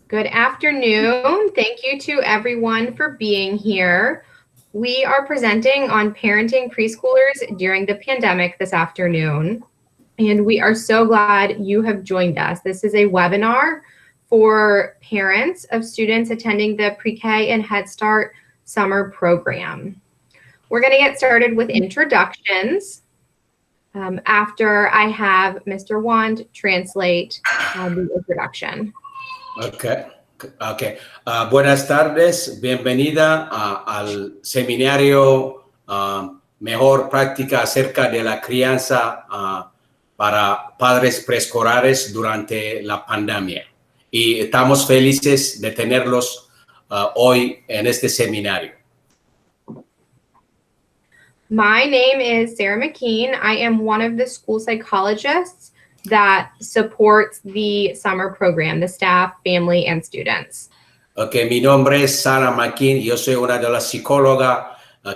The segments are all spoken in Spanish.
Good afternoon. Thank you to everyone for being here. We are presenting on parenting preschoolers during the pandemic this afternoon, and we are so glad you have joined us. This is a webinar for parents of students attending the Pre-K and Head Start summer program. We're going to get started with introductions after I have Mr. Wand translate the introduction. Okay. Buenas tardes, bienvenida al seminario Mejor Práctica acerca de la crianza para padres preescolares durante la pandemia. Y estamos felices de tenerlos hoy en este seminario. My name is Sarah McKean. I am one of the school psychologists that supports the summer program, the staff, family, and students. Okay, mi nombre es Sarah McKean. Yo soy una de las psicólogas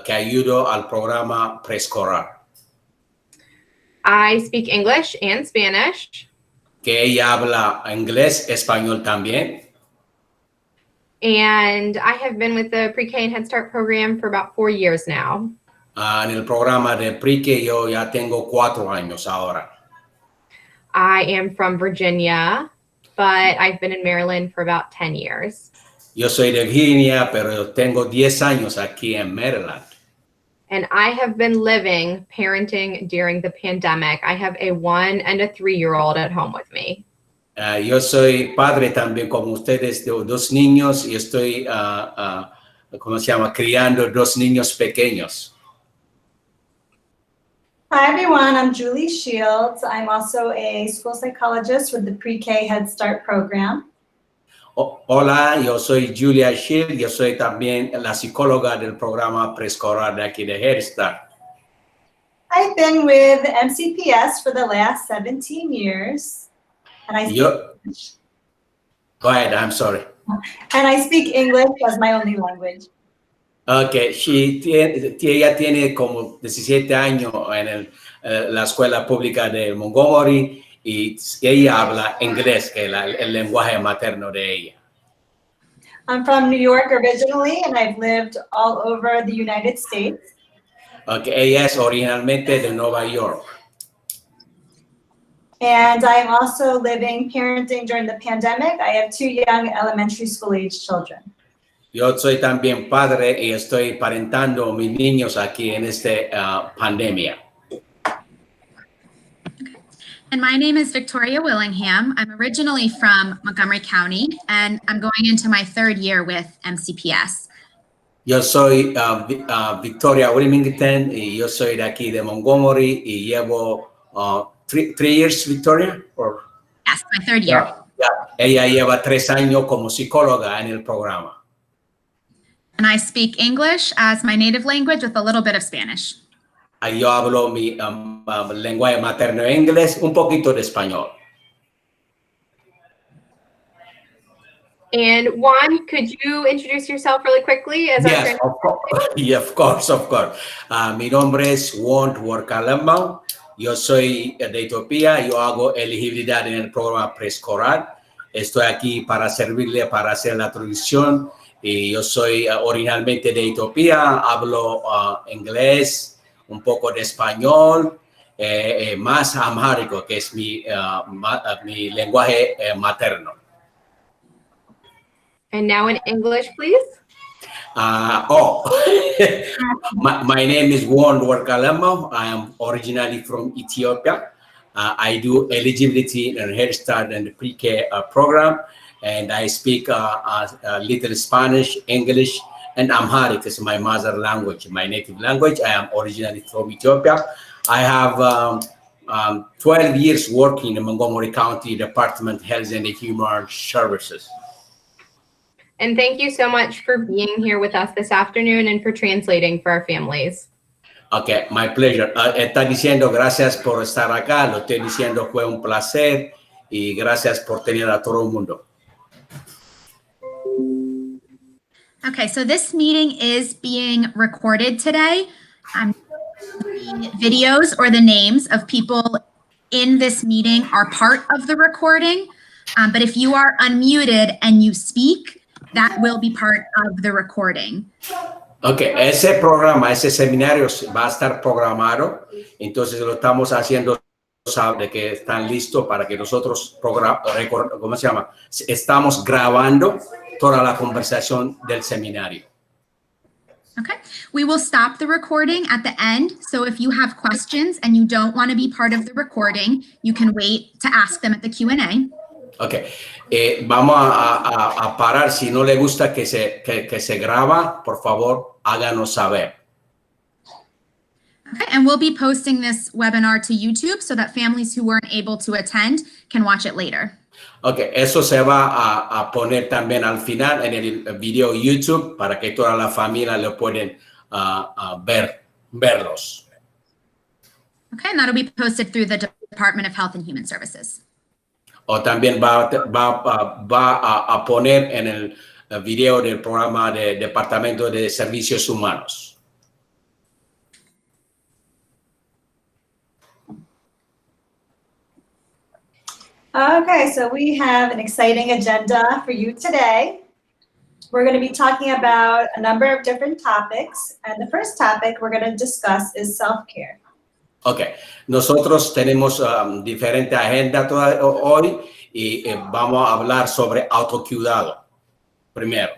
que ayudo al programa preescolar. I speak English and Spanish. Que ella habla inglés, español también. And I have been with the Pre-K and Head Start program for about 4 years now. En el programa de Pre-K yo ya tengo 4 años ahora. I am from Virginia, but I've been in Maryland for about 10 years. Yo soy de Virginia, pero tengo 10 años aquí en Maryland. And I have been living parenting during the pandemic. I have a 1 and a 3-year-old at home with me. Yo soy padre también como ustedes de 2 niños y estoy, ¿cómo se llama? Criando 2 niños pequeños. Hi everyone, I'm Julie Shields. I'm also a school psychologist with the Pre-K Head Start program. Hola, yo soy Julia Shields. Yo soy también la psicóloga del programa preescolar de aquí de Head Start. I've been with MCPS for the last 17 years. And Go ahead, I'm sorry. And I speak English as my only language. Okay, ella tiene como 17 años en la escuela pública de Montgomery y ella habla inglés, que es el lenguaje materno de ella. I'm from New York originally, and I've lived all over the United States. Okay, ella es originalmente de Nueva York. And I'm also parenting during the pandemic. I have 2 young elementary school age children. Yo soy también padre y estoy parentando a mis niños aquí en esta pandemia. And my name is Victoria Willingham. I'm originally from Montgomery County, and I'm going into my 3rd year with MCPS. Yo soy Victoria Wilmington y yo soy de aquí de Montgomery y llevo 3 years, Victoria? Or? Yes, my 3rd year. Ella lleva 3 años como psicóloga en el programa. And I speak English as my native language with a little bit of Spanish. Yo hablo mi lenguaje materno en inglés, un poquito de español. And Juan, could you introduce yourself really quickly? Yes, of course. Yeah, of course. Mi nombre es Juan Workalemau. Yo soy de Etiopía. Yo hago elegibilidad en el programa preescolar. Estoy aquí para servirle, para hacer la traducción. Y yo soy originalmente de Etiopía. Hablo inglés, un poco de español, más amhárico, que es mi lenguaje materno. And now in English, please. My name is Juan Workalemo. I am originally from Ethiopia. I do eligibility and Head Start and the Pre-K program, and I speak a little Spanish, English, and Amharic is my mother language, my native language. I am originally from Ethiopia. I have 12 years working in Montgomery County Department of Health and Human Services. And thank you so much for being here with us this afternoon and for translating for our families. Okay, my pleasure. Está diciendo gracias por estar acá. Lo estoy diciendo fue un placer y gracias por tener a todo el mundo. Okay, so this meeting is being recorded today. The videos or the names of people in this meeting are part of the recording. But if you are unmuted and you speak, that will be part of the recording. Ok, ese programa, ese seminario va a estar programado, entonces lo estamos haciendo saber que están listos para que nosotros, ¿cómo se llama? Estamos grabando toda la conversación del seminario. Okay, we will stop the recording at the end. So if you have questions and you don't want to be part of the recording, you can wait to ask them at the Q&A. Ok, vamos a parar. Si no le gusta que se graba, por favor, háganos saber. Okay, and we'll be posting this webinar to YouTube so that families who weren't able to attend can watch it later. Ok, eso se va a poner también al final en el video YouTube para que toda la familia lo pueden verlos. Okay, and that'll be posted through the Department of Health and Human Services. O también va a poner en el video del programa del Departamento de Servicios Humanos. Okay, so we have an exciting agenda for you today. We're going to be talking about a number of different topics, and the first topic we're going to discuss is self-care. Ok, nosotros tenemos diferente agenda hoy y vamos a hablar sobre autocuidado primero.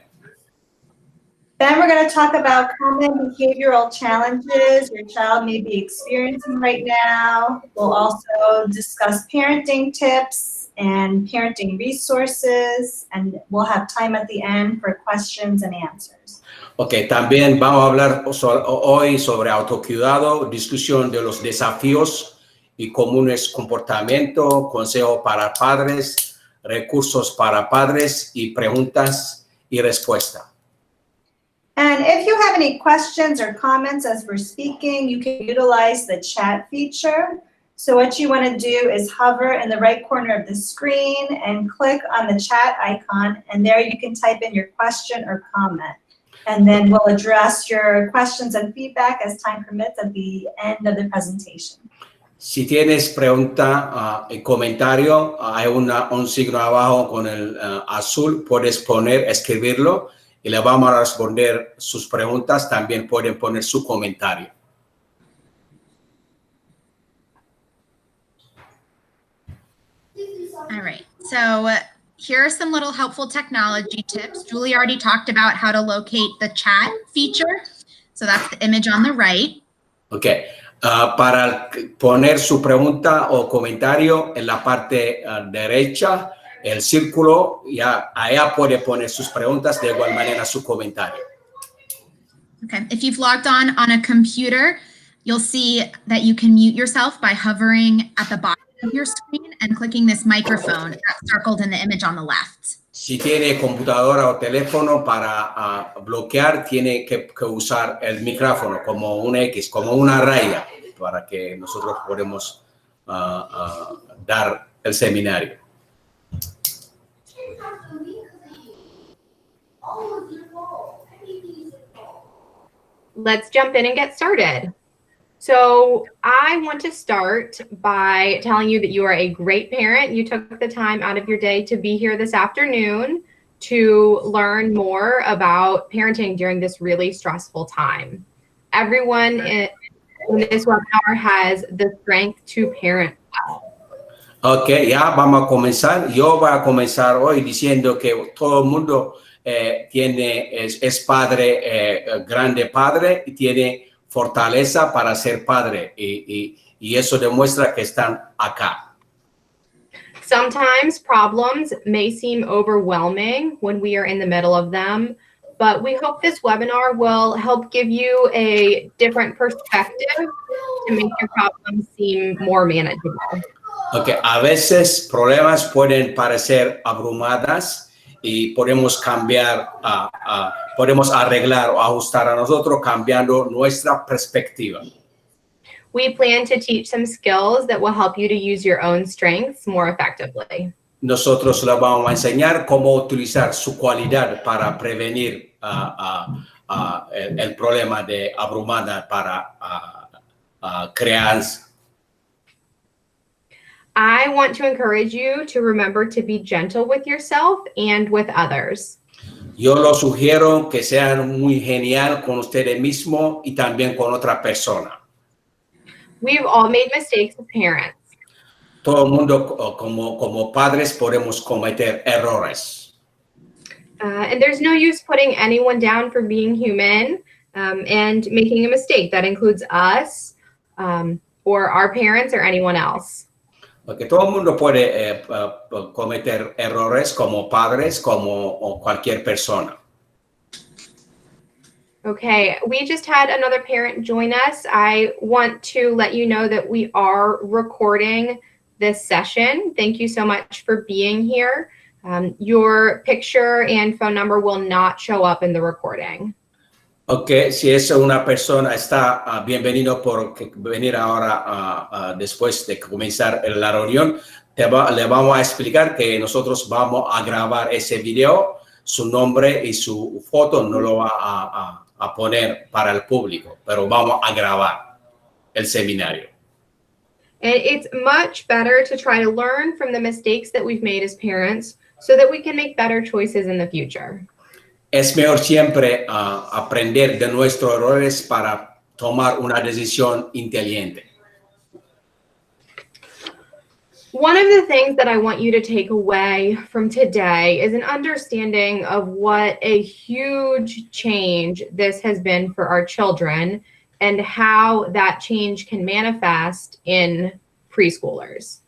Then we're going to talk about common behavioral challenges your child may be experiencing right now. We'll also discuss parenting tips and parenting resources, and we'll have time at the end for questions and answers. Ok, también vamos a hablar hoy sobre autocuidado, discusión de los desafíos y comunes comportamientos, consejos para padres, recursos para padres y preguntas y respuestas. And if you have any questions or comments as we're speaking, you can utilize the chat feature. So what you want to do is hover in the right corner of the screen and click on the chat icon, and there you can type in your question or comment. And then we'll address your questions and feedback as time permits at the end of the presentation. Si tienes pregunta y comentario, hay un signo abajo con el azul, puedes escribirlo y le vamos a responder sus preguntas. También pueden poner su comentario. All right, so here are some little helpful technology tips. Julie already talked about how to locate the chat feature. So that's the image on the right. Ok, para poner su pregunta o comentario en la parte derecha, el círculo, ya allá puede poner sus preguntas, de igual manera su comentario. Okay, if you've logged on a computer, you'll see that you can mute yourself by hovering at the bottom of your screen and clicking this microphone that's circled in the image on the left. Si tiene computadora o teléfono para bloquear, tiene que usar el micrófono como un X, como una raya, para que nosotros podamos dar el seminario. Let's jump in and get started. So I want to start by telling you that you are a great parent. You took the time out of your day to be here this afternoon to learn more about parenting during this really stressful time. Everyone in this webinar has the strength to parent well. Ok, ya vamos a comenzar. Yo voy a comenzar hoy diciendo que todo el mundo es padre, grande padre, y tiene fortaleza para ser padre, y eso demuestra que están acá. Sometimes problems may seem overwhelming when we are in the middle of them, but we hope this webinar will help give you a different perspective to make your problems seem more manageable. Okay, a veces problemas pueden parecer abrumadas y podemos cambiar, podemos arreglar o ajustar a nosotros cambiando nuestra perspectiva. We plan to teach some skills that will help you to use your own strengths more effectively. Nosotros les vamos a enseñar cómo utilizar su cualidad para prevenir el problema de abrumada para crianza. I want to encourage you to remember to be gentle with yourself and with others. Yo lo sugiero que sean muy genial con ustedes mismos y también con otras personas. We've all made mistakes as parents. Todo el mundo como padres podemos cometer errores. And there's no use putting anyone down for being human and making a mistake. That includes us or our parents or anyone else. Porque todo el mundo puede cometer errores como padres, como cualquier persona. Okay, we just had another parent join us. I want to let you know that we are recording this session. Thank you so much for being here. Your picture and phone number will not show up in the recording. Ok, si es una persona, está bienvenido por venir ahora después de comenzar la reunión. Le vamos a explicar que nosotros vamos a grabar ese video, su nombre y su foto no lo va a poner para el público, pero vamos a grabar el seminario. And it's much better to try to learn from the mistakes that we've made as parents so that we can make better choices in the future. Es mejor siempre aprender de nuestros errores para tomar una decisión inteligente. One of the things that I want you to take away from today is an understanding of what a huge change this has been for our children and how that change can manifest in preschoolers.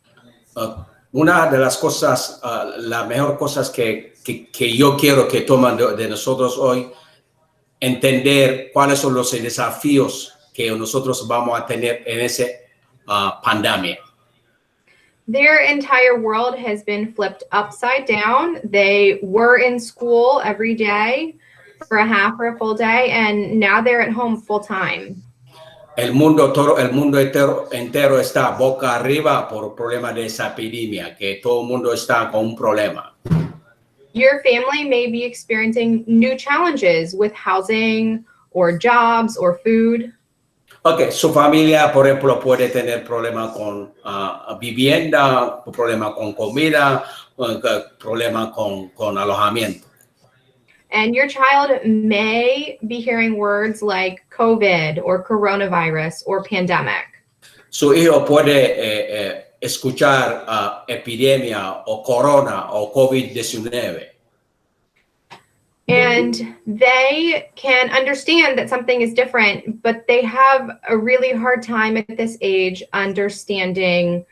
Una de las cosas, la mejor cosas que yo quiero que tomen de nosotros hoy, entender cuáles son los desafíos que nosotros vamos a tener en esa pandemia. Their entire world has been flipped upside down. They were in school every day for a half or a full day, and now they're at home full time. El mundo entero está boca arriba por el problema de esa epidemia, que todo el mundo está con un problema. Your family may be experiencing new challenges with housing or jobs or food. Ok, su familia, por ejemplo, puede tener problemas con vivienda, problemas con comida, problemas con alojamiento. And your child may be hearing words like COVID or coronavirus or pandemic. Su hijo puede escuchar epidemia o corona o COVID-19. And they can understand that something is different, but they have a really hard time at this age understanding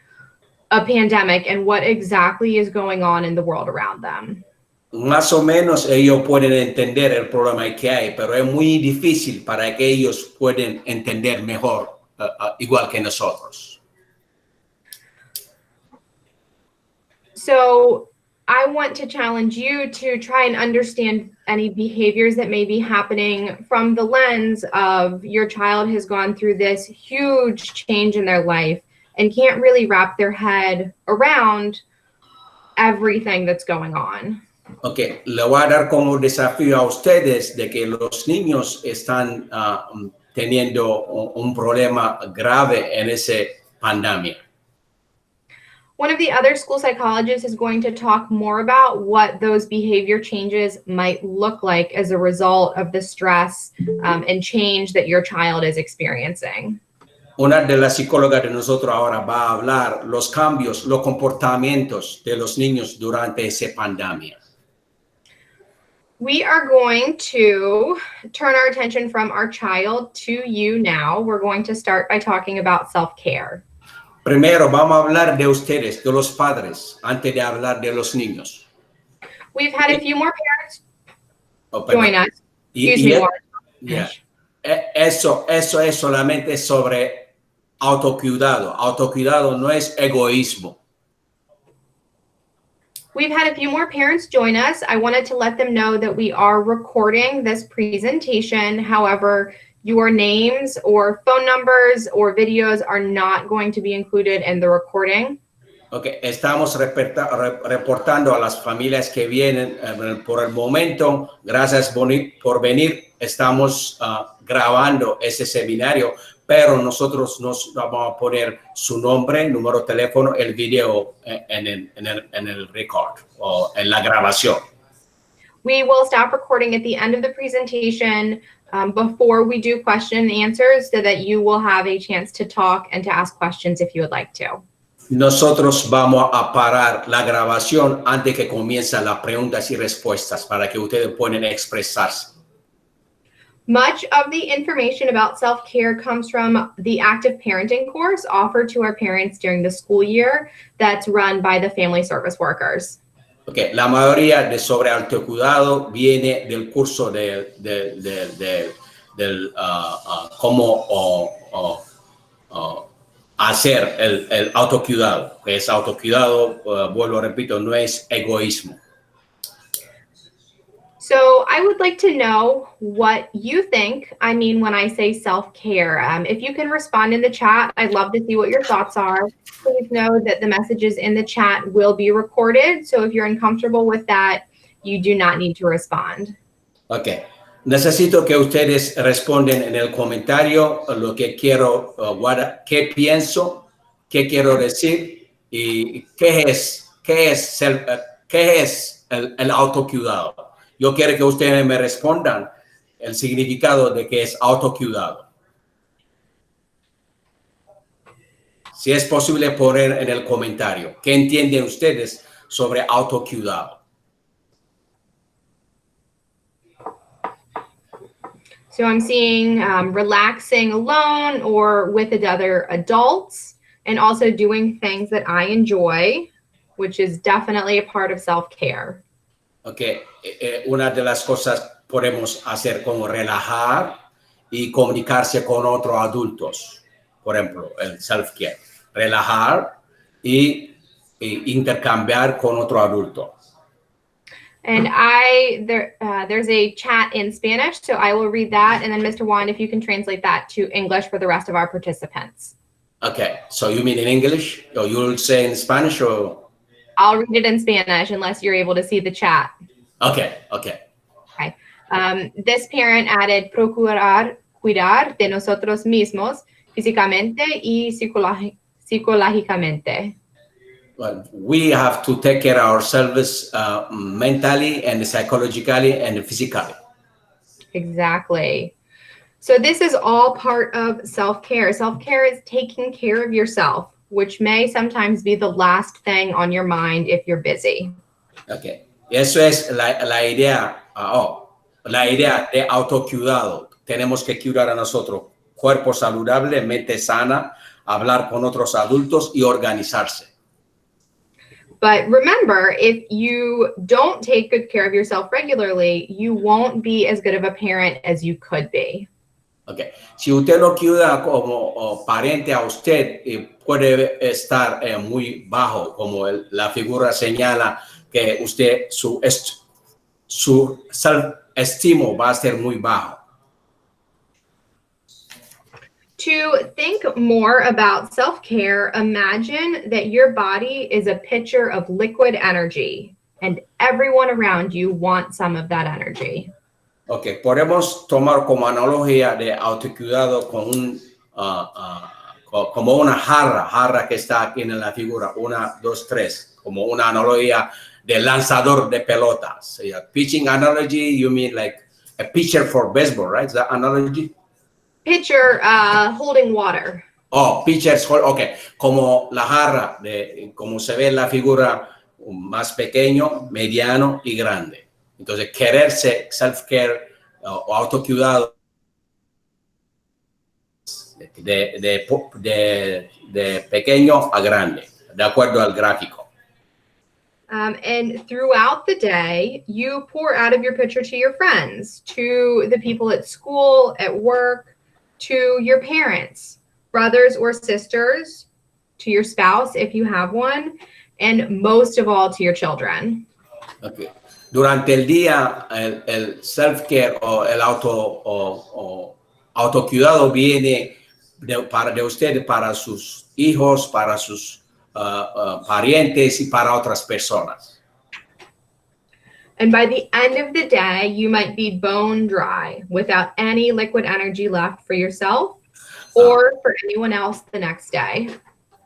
a pandemic and what exactly is going on in the world around them. Más o menos ellos pueden entender el problema que hay, pero es muy difícil para que ellos puedan entender mejor, igual que nosotros. So I want to challenge you to try and understand any behaviors that may be happening from the lens of your child has gone through this huge change in their life and can't really wrap their head around everything that's going on. Ok, le voy a dar como desafío a ustedes de que los niños están teniendo un problema grave en esa pandemia. One of the other school psychologists is going to talk more about what those behavior changes might look like as a result of the stress and change that your child is experiencing. Una de las psicólogas de nosotros ahora va a hablar los cambios, los comportamientos de los niños durante esa pandemia. We are going to turn our attention from our child to you now. We're going to start by talking about self-care. Primero vamos a hablar de ustedes, de los padres, antes de hablar de los niños. We've had a few more parents join us. Excuse me, Warren. Eso es solamente sobre autocuidado. Autocuidado no es egoísmo. We've had a few more parents join us. I wanted to let them know that we are recording this presentation. However, your names or phone numbers or videos are not going to be included in the recording. Okay, estamos reportando a las familias que vienen por el momento. Gracias por venir. Estamos grabando ese seminario, pero nosotros nos vamos a poner su nombre, número de teléfono, el video en el record o en la grabación. We will stop recording at the end of the presentation before we do question and answers so that you will have a chance to talk and to ask questions if you would like to. Nosotros vamos a parar la grabación antes que comiencen las preguntas y respuestas para que ustedes puedan expresarse. Much of the information about self-care comes from the active parenting course offered to our parents during the school year that's run by the family service workers. Okay. La mayoría de sobre autocuidado viene del curso cómo hacer el autocuidado, que es autocuidado, vuelvo, repito, no es egoísmo. So I would like to know what you think I mean when I say self-care. If you can respond in the chat, I'd love to see what your thoughts are. Please know that the messages in the chat will be recorded. So if you're uncomfortable with that, you do not need to respond. Okay. Necesito que ustedes responden en el comentario lo que quiero, qué pienso, qué quiero decir y qué es el autocuidado. Yo quiero que ustedes me respondan el significado de qué es autocuidado. Si es posible poner en el comentario, ¿qué entienden ustedes sobre autocuidado? So I'm seeing relaxing alone or with other adults and also doing things that I enjoy, which is definitely a part of self-care. Okay. Una de las cosas podemos hacer como relajar y comunicarse con otros adultos. Por ejemplo, el self-care. Relajar y intercambiar con otro adulto. And there's a chat in Spanish, so I will read that. And then Mr. Juan, if you can translate that to English for the rest of our participants. Okay, so you mean in English? Or you'll say in Spanish or? I'll read it in Spanish unless you're able to see the chat. Okay. Okay. This parent added procurar cuidar de nosotros mismos físicamente y psicológicamente. Well, we have to take care of ourselves mentally and psychologically and physically. Exactly. So this is all part of self-care. Self-care is taking care of yourself, which may sometimes be the last thing on your mind if you're busy. Okay. Eso es la idea, la idea de autocuidado. Tenemos que cuidar a nosotros. Cuerpo saludable, mente sana, hablar con otros adultos y organizarse. But remember, if you don't take good care of yourself regularly, you won't be as good of a parent as you could be. Okay. Si usted no cuida como pariente a usted, puede estar muy bajo, como la figura señala que usted, su self-esteem va a ser muy bajo. To think more about self-care, imagine that your body is a pitcher of liquid energy, and everyone around you wants some of that energy. Okay, podemos tomar como analogía de autocuidado con como una jarra que está aquí en la figura, 1, 2, 3, como una analogía de lanzador de pelotas. Pitching analogy, you mean like a pitcher for baseball, right? Is that analogy? Pitcher holding water. Oh, pitchers, okay. Como la jarra, como se ve en la figura, más pequeño, mediano y grande. Entonces, quererse, self-care o autocuidado de pequeño a grande, de acuerdo al gráfico. And throughout the day, you pour out of your pitcher to your friends, to the people at school, at work, to your parents, brothers or sisters, to your spouse if you have one, and most of all to your children. Okay. Durante el día, el self-care o el autocuidado viene de usted para sus hijos, para sus parientes y para otras personas. And by the end of the day, you might be bone dry without any liquid energy left for yourself. or for anyone else the next day.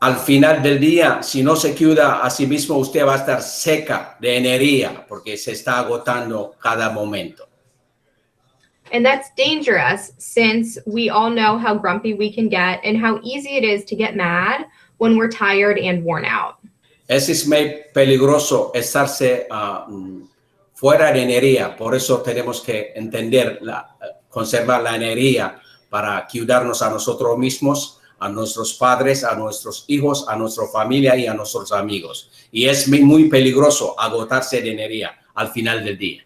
Al final del día, si no se cuida a sí mismo, usted va a estar seca de energía porque se está agotando cada momento. And that's dangerous since we all know how grumpy we can get and how easy it is to get mad when we're tired and worn out. Es muy peligroso estarse fuera de energía, por eso tenemos que entender, conservar la energía para cuidarnos a nosotros mismos, a nuestros padres, a nuestros hijos, a nuestra familia y a nuestros amigos. Y es muy peligroso agotarse de energía al final del día.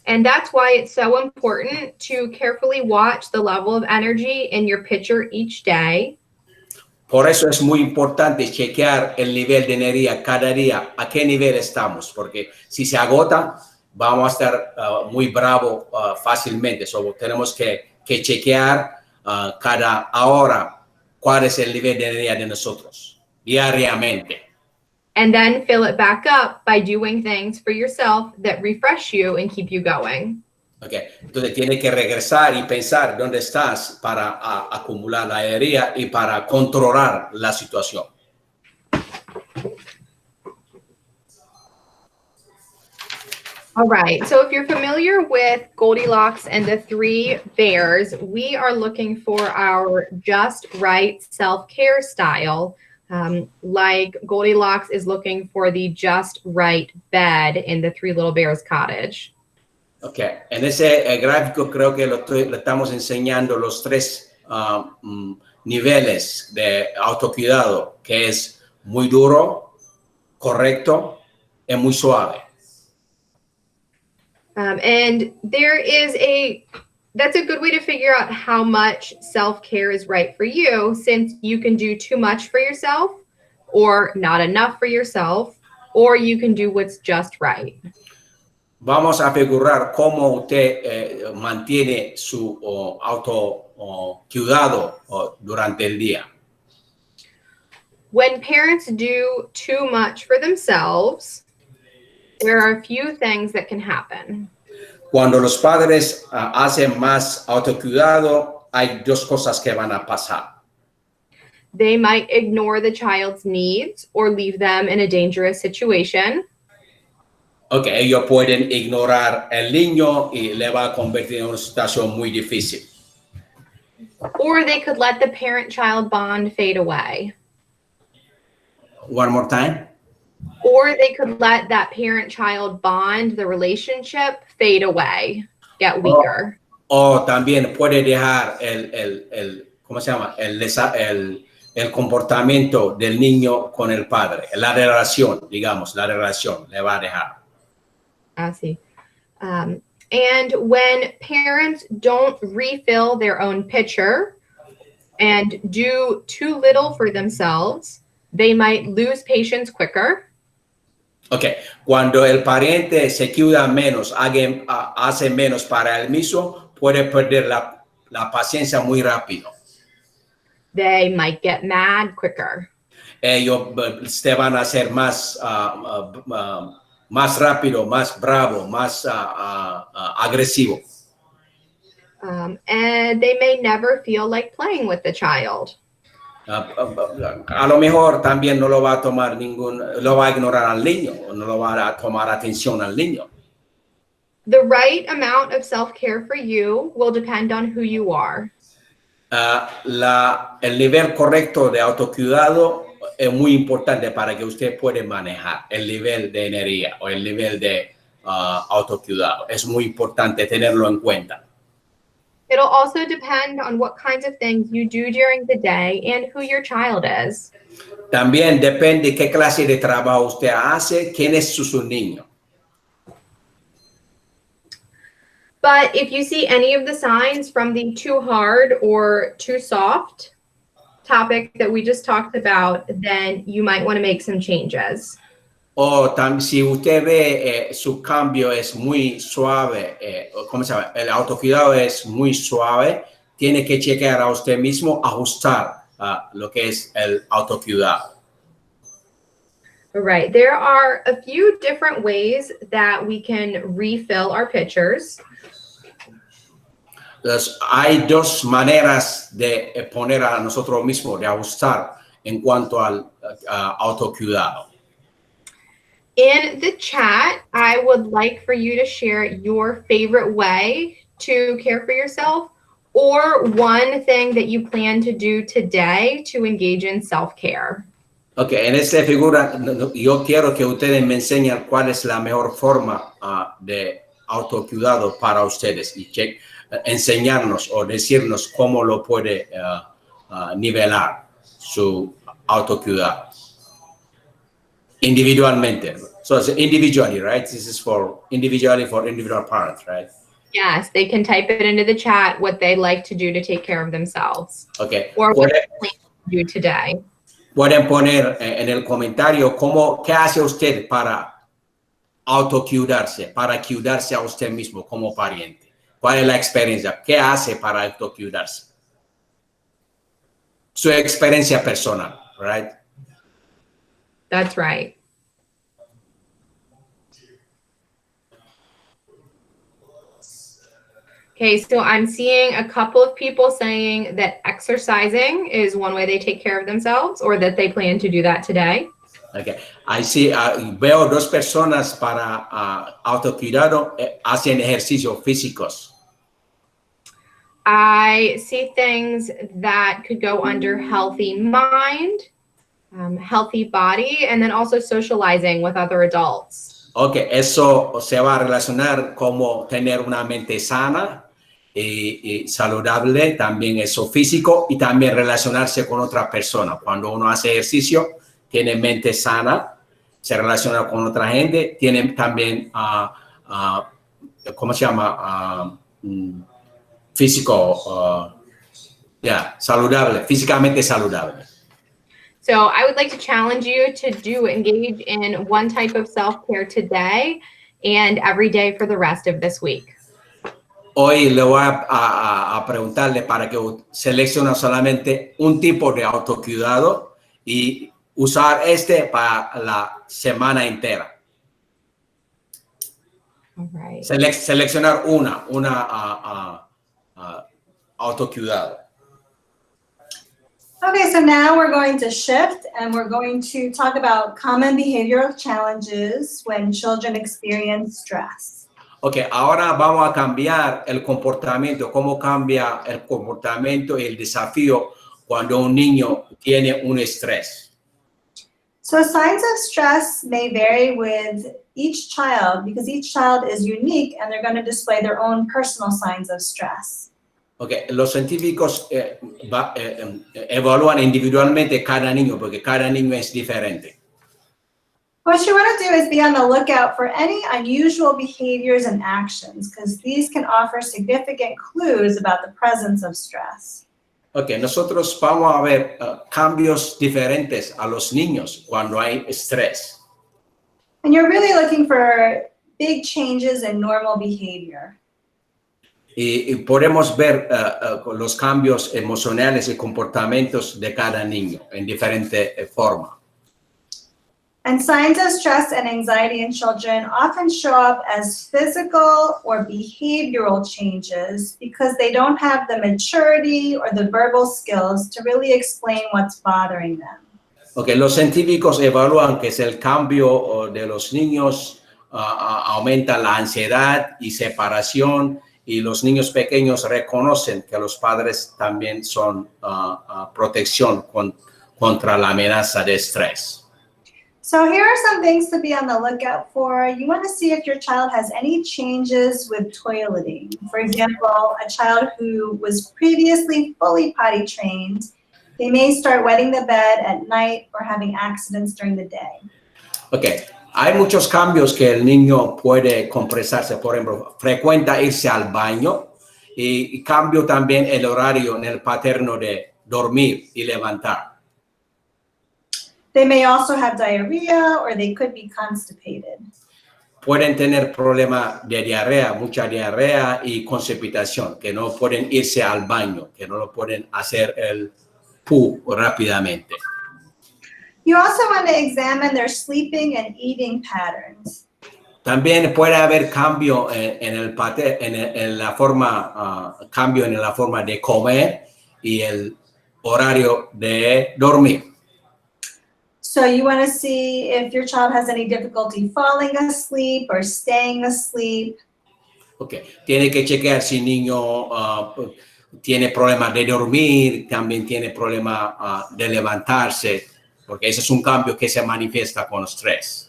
And that's why it's so important to carefully watch the level of energy in your pitcher each day. Por eso es muy importante chequear el nivel de energía cada día, a qué nivel estamos, porque si se agota, vamos a estar muy bravo fácilmente. Tenemos que chequear cada hora cuál es el nivel de energía de nosotros, diariamente. And then fill it back up by doing things for yourself that refresh you and keep you going. Okay. Entonces tiene que regresar y pensar dónde estás para acumular la energía y para controlar la situación. All right, so if you're familiar with Goldilocks and the Three Bears, we are looking for our just right self-care style. Like Goldilocks is looking for the just right bed in the Three Little Bears cottage. Ok, en ese gráfico creo que lo estamos enseñando los tres niveles de autocuidado, que es muy duro, correcto y muy suave. And that's a good way to figure out how much self-care is right for you, since you can do too much for yourself or not enough for yourself, or you can do what's just right. Vamos a figurar cómo usted mantiene su autocuidado durante el día. When parents do too much for themselves, there are a few things that can happen. Cuando los padres hacen más autocuidado, hay dos cosas que van a pasar. They might ignore the child's needs or leave them in a dangerous situation. Ok, ellos pueden ignorar al niño y le va a convertir en una situación muy difícil. Or they could let the parent-child bond fade away. One more time. Or they could let that parent-child bond, the relationship, fade away, get weaker. O también puede dejar ¿cómo se llama? El comportamiento del niño con el padre. La relación, digamos, la relación le va a dejar. I see. And when parents don't refill their own pitcher and do too little for themselves, they might lose patience quicker. Ok, cuando el pariente se cuida menos, hace menos para él mismo, puede perder la paciencia muy rápido. They might get mad quicker. Ellos te van a ser más rápido, más bravo, más agresivo. And they may never feel like playing with the child. A lo mejor también no lo va a tomar lo va a ignorar al niño, o no lo va a tomar atención al niño. The right amount of self-care for you will depend on who you are. El nivel correcto de autocuidado es muy importante para que usted pueda manejar el nivel de energía o el nivel de autocuidado. Es muy importante tenerlo en cuenta. It'll also depend on what kinds of things you do during the day and who your child is. También depende qué clase de trabajo usted hace, quién es su niño. But if you see any of the signs from the too hard or too soft topic that we just talked about, then you might want to make some changes. O si usted ve su cambio es muy suave, ¿cómo se llama? El autocuidado es muy suave, tiene que chequear a usted mismo, ajustar lo que es el autocuidado. Right. There are a few different ways that we can refill our pitchers. Entonces, hay dos maneras de poner a nosotros mismos, de ajustar en cuanto al autocuidado. In the chat, I would like for you to share your favorite way to care for yourself or one thing that you plan to do today to engage in self-care. Ok, en esta figura yo quiero que ustedes me enseñen cuál es la mejor forma de autocuidado para ustedes y enseñarnos o decirnos cómo lo puede nivelar su autocuidado individualmente. So it's individually, right? This is for individual parents, right? Yes, they can type it into the chat what they like to do to take care of themselves. Okay. Or what they plan to do today. Pueden poner en el comentario qué hace usted para autocuidarse, para cuidarse a usted mismo como pariente. ¿Cuál es la experiencia? ¿Qué hace para autocuidarse? Su experiencia personal, right? That's right. Okay, so I'm seeing a couple of people saying that exercising is one way they take care of themselves or that they plan to do that today. Okay. Ahí sí, veo dos personas para autocuidado, hacen ejercicios físicos. I see things that could go under healthy mind, healthy body, and then also socializing with other adults. Okay, eso se va a relacionar como tener una mente sana y saludable, también eso físico y también relacionarse con otra persona. Cuando uno hace ejercicio, tiene mente sana, se relaciona con otra gente, tiene también, ¿cómo se llama? Físico, saludable, físicamente saludable. So I would like to challenge you to engage in one type of self-care today and every day for the rest of this week. Hoy le voy a preguntarle para que seleccione solamente un tipo de autocuidado y usar para la semana entera. All right. Seleccionar una autocuidado. Okay, so now we're going to shift and we're going to talk about common behavioral challenges when children experience stress. Ok, ahora vamos a cambiar el comportamiento, cómo cambia el comportamiento y el desafío cuando un niño tiene un estrés. So signs of stress may vary with each child because each child is unique and they're going to display their own personal signs of stress. Okay, los científicos evalúan individualmente cada niño porque cada niño es diferente. What you want to do is be on the lookout for any unusual behaviors and actions because these can offer significant clues about the presence of stress. Okay, nosotros vamos a ver cambios diferentes a los niños cuando hay estrés. And you're really looking for big changes in normal behavior. Y podemos ver los cambios emocionales y comportamientos de cada niño en diferente forma. And signs of stress and anxiety in children often show up as physical or behavioral changes because they don't have the maturity or the verbal skills to really explain what's bothering them. Okay, los científicos evalúan que si el cambio de los niños aumenta la ansiedad y separación. Y los niños pequeños reconocen que los padres también son protección contra la amenaza de estrés. So here are some things to be on the lookout for. You want to see if your child has any changes with toileting. For example, a child who was previously fully potty trained, they may start wetting the bed at night or having accidents during the day. Okay. Hay muchos cambios que el niño puede compresarse, por ejemplo, frecuenta irse al baño y cambio también el horario en el paterno de dormir y levantar. They may also have diarrhea or they could be constipated. Pueden tener problemas de diarrea, mucha diarrea y constipación, que no pueden irse al baño, que no lo pueden hacer el poo rápidamente. You also want to examine their sleeping and eating patterns. También puede haber cambio en la forma, cambio en la forma de comer y el horario de dormir. So you want to see if your child has any difficulty falling asleep or staying asleep. Okay. Tiene que chequear si el niño tiene problemas de dormir, también tiene problemas de levantarse, porque ese es un cambio que se manifiesta con estrés.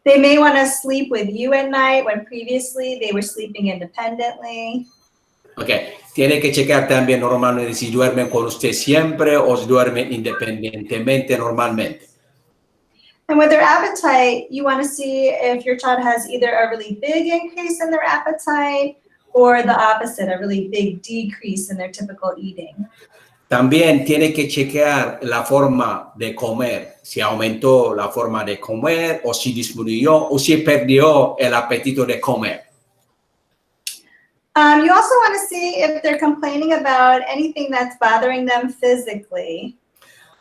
They may want to sleep with you at night when previously they were sleeping independently. Okay. Tiene que chequear también normalmente si duermen con usted siempre o si duermen independientemente normalmente. And with their appetite, you want to see if your child has either a really big increase in their appetite or the opposite, a really big decrease in their typical eating. También tiene que chequear la forma de comer, si aumentó la forma de comer o si disminuyó o si perdió el apetito de comer. You also want to see if they're complaining about anything that's bothering them physically.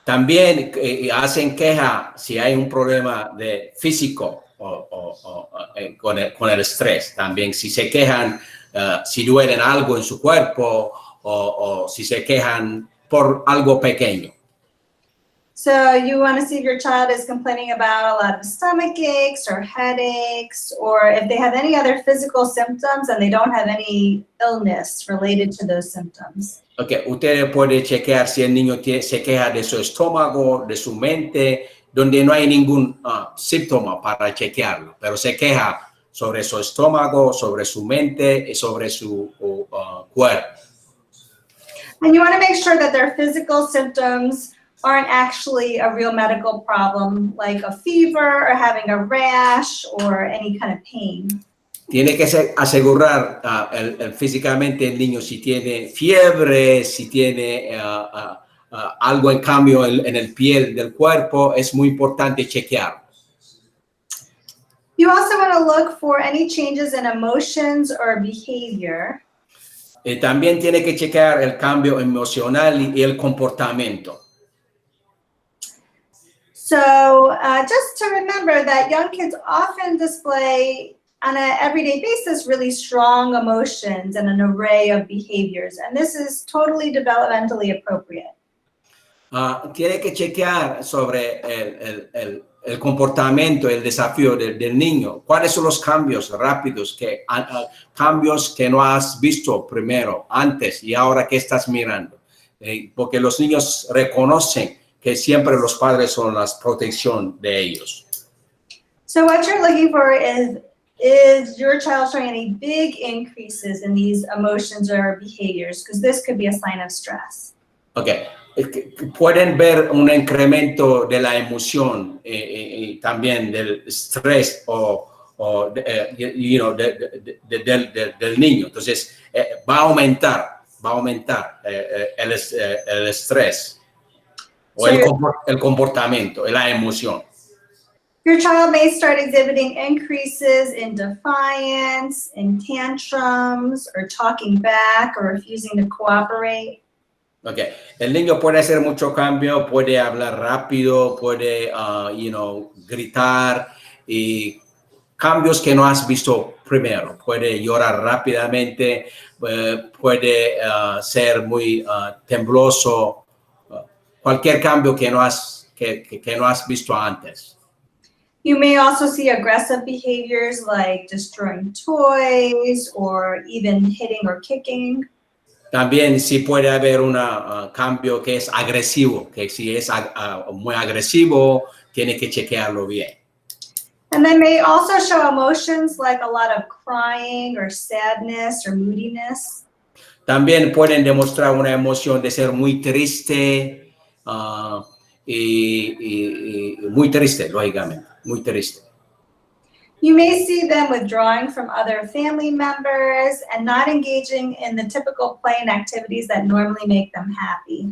También hacen queja si hay un problema de físico con el estrés. También si se quejan, si duelen algo en su cuerpo o si se quejan por algo pequeño. So you want to see if your child is complaining about a lot of stomach aches or headaches, or if they have any other physical symptoms and they don't have any illness related to those symptoms. Okay. Usted puede chequear si el niño se queja de su estómago, de su mente, donde no hay ningún síntoma para chequearlo, pero se queja sobre su estómago, sobre su mente y sobre su cuerpo. And you want to make sure that their physical symptoms aren't actually a real medical problem, like a fever or having a rash or any kind of pain. Tiene que asegurar físicamente el niño si tiene fiebre, si tiene algo en cambio en el piel del cuerpo, es muy importante chequearlo. You also want to look for any changes in emotions or behavior. También tiene que chequear el cambio emocional y el comportamiento. So just to remember that young kids often display on an everyday basis really strong emotions and an array of behaviors, and this is totally developmentally appropriate. Tiene que chequear sobre el comportamiento, el desafío del niño. ¿Cuáles son los cambios rápidos, cambios que no has visto primero, antes y ahora que estás mirando? Porque los niños reconocen que siempre los padres son la protección de ellos. So what you're looking for is your child showing any big increases in these emotions or behaviors? Because this could be a sign of stress. Okay. Pueden ver un incremento de la emoción y también del estrés del niño. Entonces, va a aumentar el estrés o el comportamiento, la emoción. Your child may start exhibiting increases in defiance, in tantrums, or talking back, or refusing to cooperate. Okay. El niño puede hacer mucho cambio, puede hablar rápido, puede, gritar y cambios que no has visto primero. Puede llorar rápidamente, puede ser muy tembloso, cualquier cambio que no has visto antes. You may also see aggressive behaviors like destroying toys or even hitting or kicking. También sí puede haber un cambio que es agresivo, que si es muy agresivo, tiene que chequearlo bien. And they may also show emotions like a lot of crying or sadness or moodiness. También pueden demostrar una emoción de ser muy triste y muy triste, lógicamente, muy triste. You may see them withdrawing from other family members and not engaging in the typical play and activities that normally make them happy.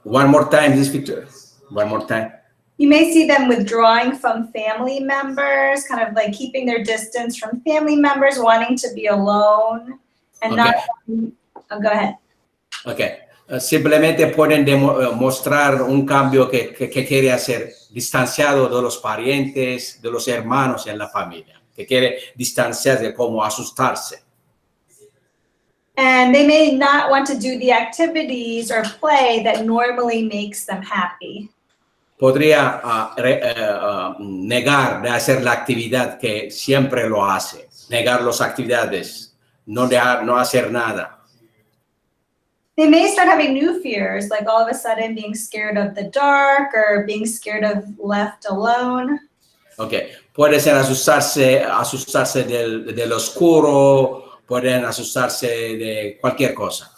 One more time, this picture. One more time. You may see them withdrawing from family members, kind of like keeping their distance from family members, wanting to be alone and not. Oh, go ahead. Okay. Simplemente pueden mostrar un cambio que quiere hacer, distanciado de los parientes, de los hermanos en la familia, que quiere distanciarse, como asustarse. And they may not want to do the activities or play that normally makes them happy. Podría negar de hacer la actividad que siempre lo hace, negar las actividades, no hacer nada. They may start having new fears, like all of a sudden being scared of the dark or being scared of left alone. Okay. Puede ser asustarse del oscuro, pueden asustarse de cualquier cosa.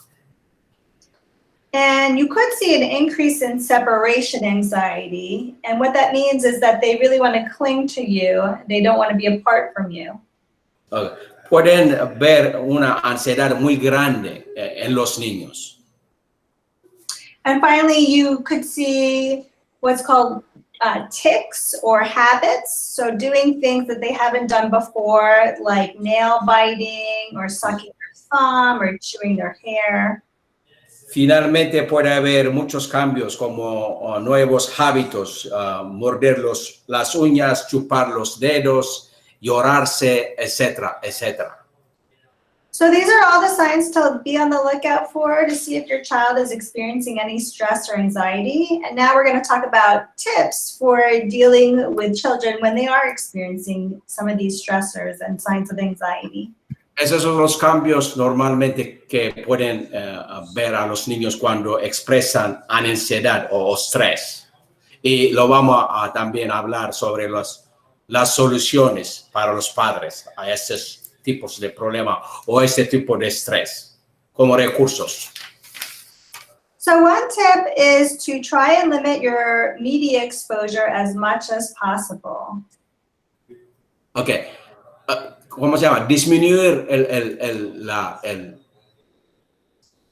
And you could see an increase in separation anxiety. And what that means is that they really want to cling to you. They don't want to be apart from you. Okay. Pueden ver una ansiedad muy grande en los niños. And finally, you could see what's called tics or habits. So doing things that they haven't done before, like nail biting or sucking their thumb or chewing their hair. Finalmente puede haber muchos cambios como nuevos hábitos, morder las uñas, chupar los dedos, llorarse, etcétera, etcétera. So these are all the signs to be on the lookout for to see if your child is experiencing any stress or anxiety. And now we're going to talk about tips for dealing with children when they are experiencing some of these stressors and signs of anxiety. Esos son los cambios normalmente que pueden ver a los niños cuando expresan ansiedad o estrés. Y lo vamos a también hablar sobre las soluciones para los padres a estos tipos de problema o este tipo de estrés como recursos. So one tip is to try and limit your media exposure as much as possible. Okay. ¿Cómo se llama? Disminuir el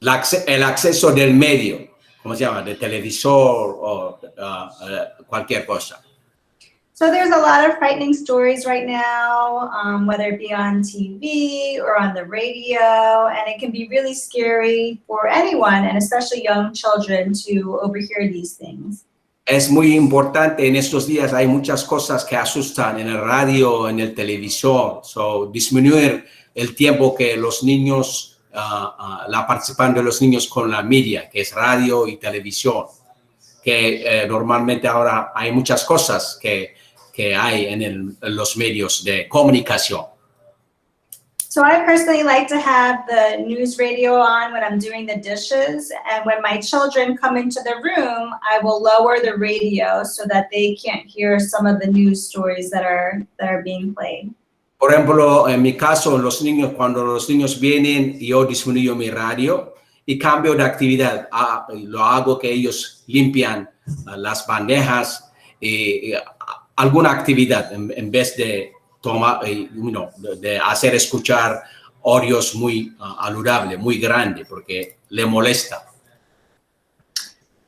acceso del medio, ¿cómo se llama? De televisor o cualquier cosa. So there's a lot of frightening stories right now, whether it be on TV or on the radio, and it can be really scary for anyone, and especially young children, to overhear these things. Es muy importante en estos días, hay muchas cosas que asustan en el radio, en el televisor. So, disminuir el tiempo que los niños, la participación de los niños con la media, que es radio y televisión. Que normalmente ahora hay muchas cosas que hay en los medios de comunicación. So I personally like to have the news radio on when I'm doing the dishes, and when my children come into the room, I will lower the radio so that they can't hear some of the news stories that are being played. Por ejemplo, en mi caso, cuando los niños vienen, yo disminuyo mi radio y cambio de actividad. Lo hago que ellos limpian las bandejas y alguna actividad en vez de de hacer escuchar audios muy aludables, muy grandes, porque le molesta.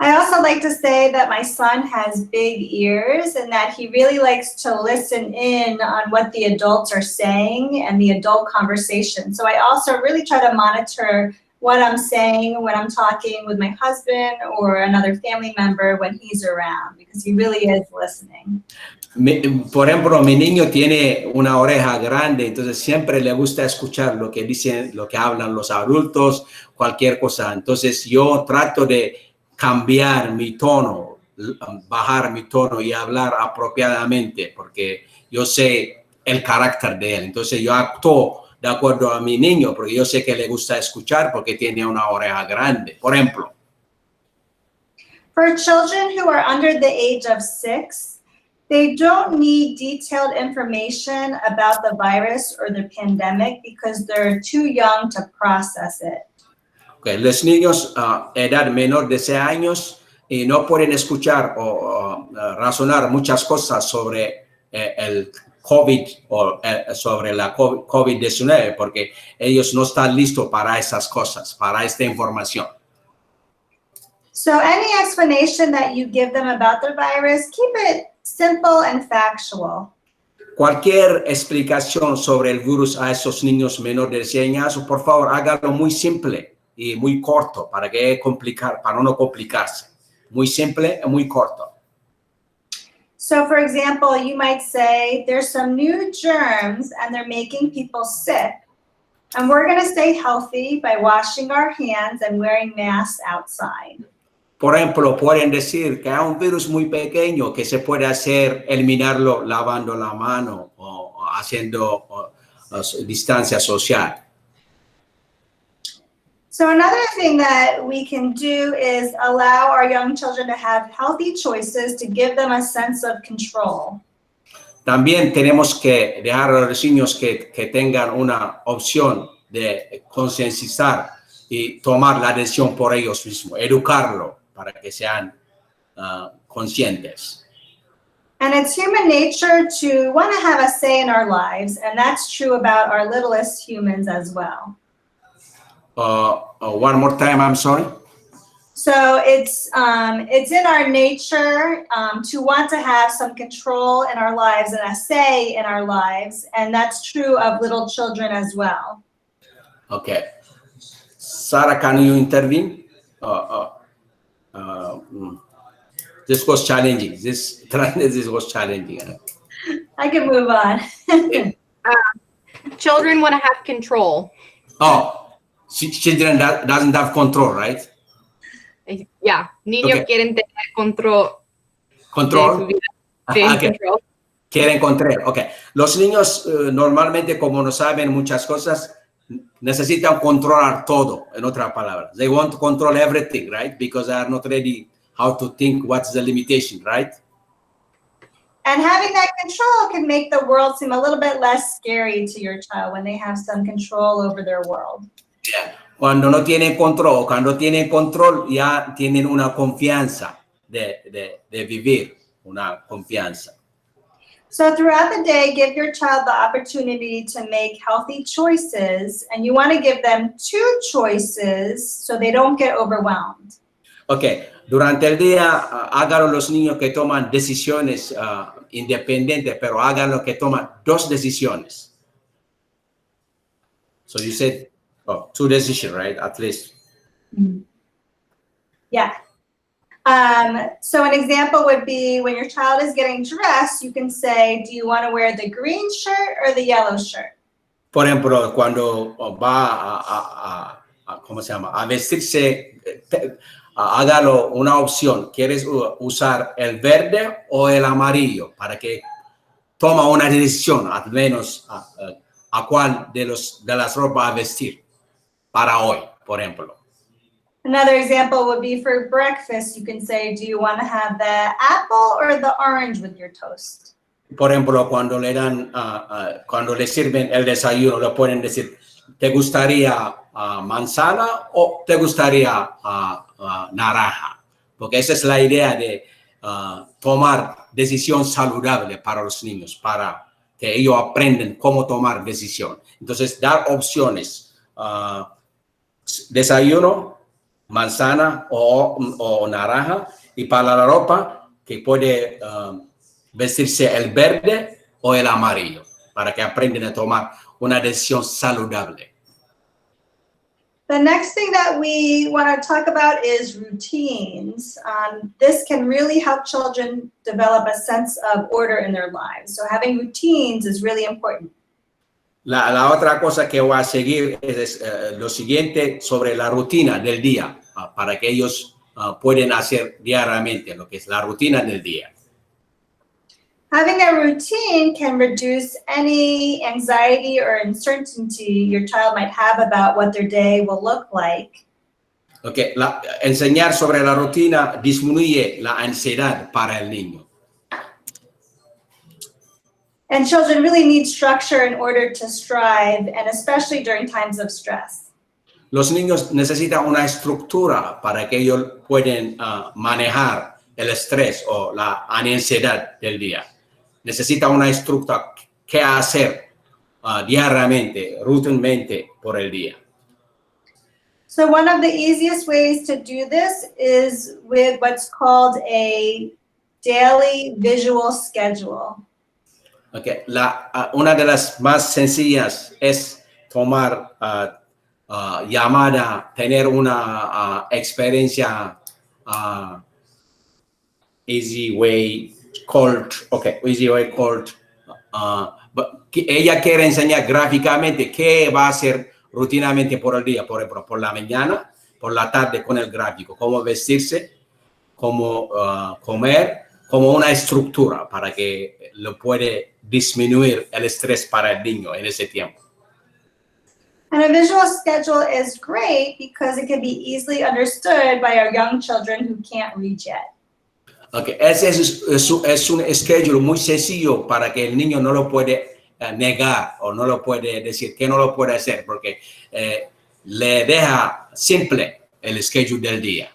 I also like to say that my son has big ears and that he really likes to listen in on what the adults are saying and the adult conversation. So I also really try to monitor what I'm saying when I'm talking with my husband or another family member when he's around, because he really is listening. Por ejemplo, mi niño tiene una oreja grande, entonces siempre le gusta escuchar lo que dicen, lo que hablan los adultos, cualquier cosa. Entonces yo trato de cambiar mi tono, bajar mi tono y hablar apropiadamente, porque yo sé el carácter de él. Entonces yo actúo de acuerdo a mi niño, porque yo sé que le gusta escuchar porque tiene una oreja grande. Por ejemplo. For children who are under the age of 6, they don't need detailed information about the virus or the pandemic because they're too young to process it. Okay. Los niños edad menor de 6 años no pueden escuchar o razonar muchas cosas sobre el COVID o sobre la COVID-19 porque ellos no están listos para esas cosas, para esta información. So any explanation that you give them about the virus, keep it simple and factual. Cualquier explicación sobre el virus a esos niños menores de 6 años, por favor, hágalo muy simple y muy corto para no complicarse. Muy simple y muy corto. So for example, you might say there's some new germs and they're making people sick. And we're going to stay healthy by washing our hands and wearing masks outside. Por ejemplo, pueden decir que hay un virus muy pequeño que se puede eliminarlo lavando la mano o haciendo distancia social. So another thing that we can do is allow our young children to have healthy choices to give them a sense of control. También tenemos que dejar a los niños que tengan una opción de concientizar y tomar la decisión por ellos mismos, educarlo para que sean conscientes. And it's human nature to want to have a say in our lives, and that's true about our littlest humans as well. One more time, I'm sorry. So it's in our nature to want to have some control in our lives and a say in our lives, and that's true of little children as well. Okay. Sarah, can you intervene? This was challenging. This was challenging. I can move on. Children want to have control. Oh, children doesn't have control, right? Yeah, niños quieren tener control. Control. De su vida. Sí, Okay. control. Quieren control. Okay. Los niños normalmente, como no saben muchas cosas, necesitan controlar todo. En otras palabras, they want to control everything, right? Because they are not ready how to think what's the limitation, right? And having that control can make the world seem a little bit less scary to your child when they have some control over their world. Yeah. Cuando no tienen control, cuando tienen control, ya tienen una confianza de vivir, una confianza. So throughout the day, give your child the opportunity to make healthy choices, and you want to give them 2 choices so they don't get overwhelmed. Okay, durante el día, háganlo los niños que toman decisiones independientes, pero háganlo que toman 2 decisiones. So you said 2 decisions, right? At least. Yeah. So an example would be when your child is getting dressed, you can say, do you want to wear the green shirt or the yellow shirt? Por ejemplo, cuando va ¿cómo se llama? A vestirse, hágalo una opción. ¿Quieres usar el verde o el amarillo? Para que toma una decisión, al menos a cuál de las ropas a vestir para hoy, por ejemplo. Another example would be for breakfast. You can say, do you want to have the apple or the orange with your toast? Por ejemplo, cuando le dan, cuando le sirven el desayuno, le pueden decir, ¿te gustaría manzana o te gustaría naranja? Porque esa es la idea de tomar decisión saludable para los niños, para que ellos aprenden cómo tomar decisión. Entonces, dar opciones, desayuno, manzana o naranja, y para la ropa que puede vestirse el verde o el amarillo, para que aprendan a tomar una decisión saludable. The next thing that we want to talk about is routines. This can really help children develop a sense of order in their lives. So having routines is really important. La otra cosa que voy a seguir es lo siguiente sobre la rutina del día, para que ellos pueden hacer diariamente lo que es la rutina del día. Having a routine can reduce any anxiety or uncertainty your child might have about what their day will look like. Okay. Enseñar sobre la rutina disminuye la ansiedad para el niño. And children really need structure in order to strive, and especially during times of stress. Los niños necesitan una estructura para que ellos puedan manejar el estrés o la ansiedad del día. Necesita una estructura que hacer diariamente, rutinamente por el día. So one of the easiest ways to do this is with what's called a daily visual schedule. Okay. Una de las más sencillas es tomar llamada tener una experiencia easy way called, que ella quiere enseñar gráficamente qué va a hacer rutinamente por el día, por ejemplo, por la mañana, por la tarde con el gráfico, cómo vestirse, cómo comer, como una estructura para que lo puede disminuir el estrés para el niño en ese tiempo. And a visual schedule is great because it can be easily understood by our young children who can't read yet. Okay. Es un schedule muy sencillo para que el niño no lo puede negar o no lo puede decir que no lo puede hacer porque le deja simple el schedule del día.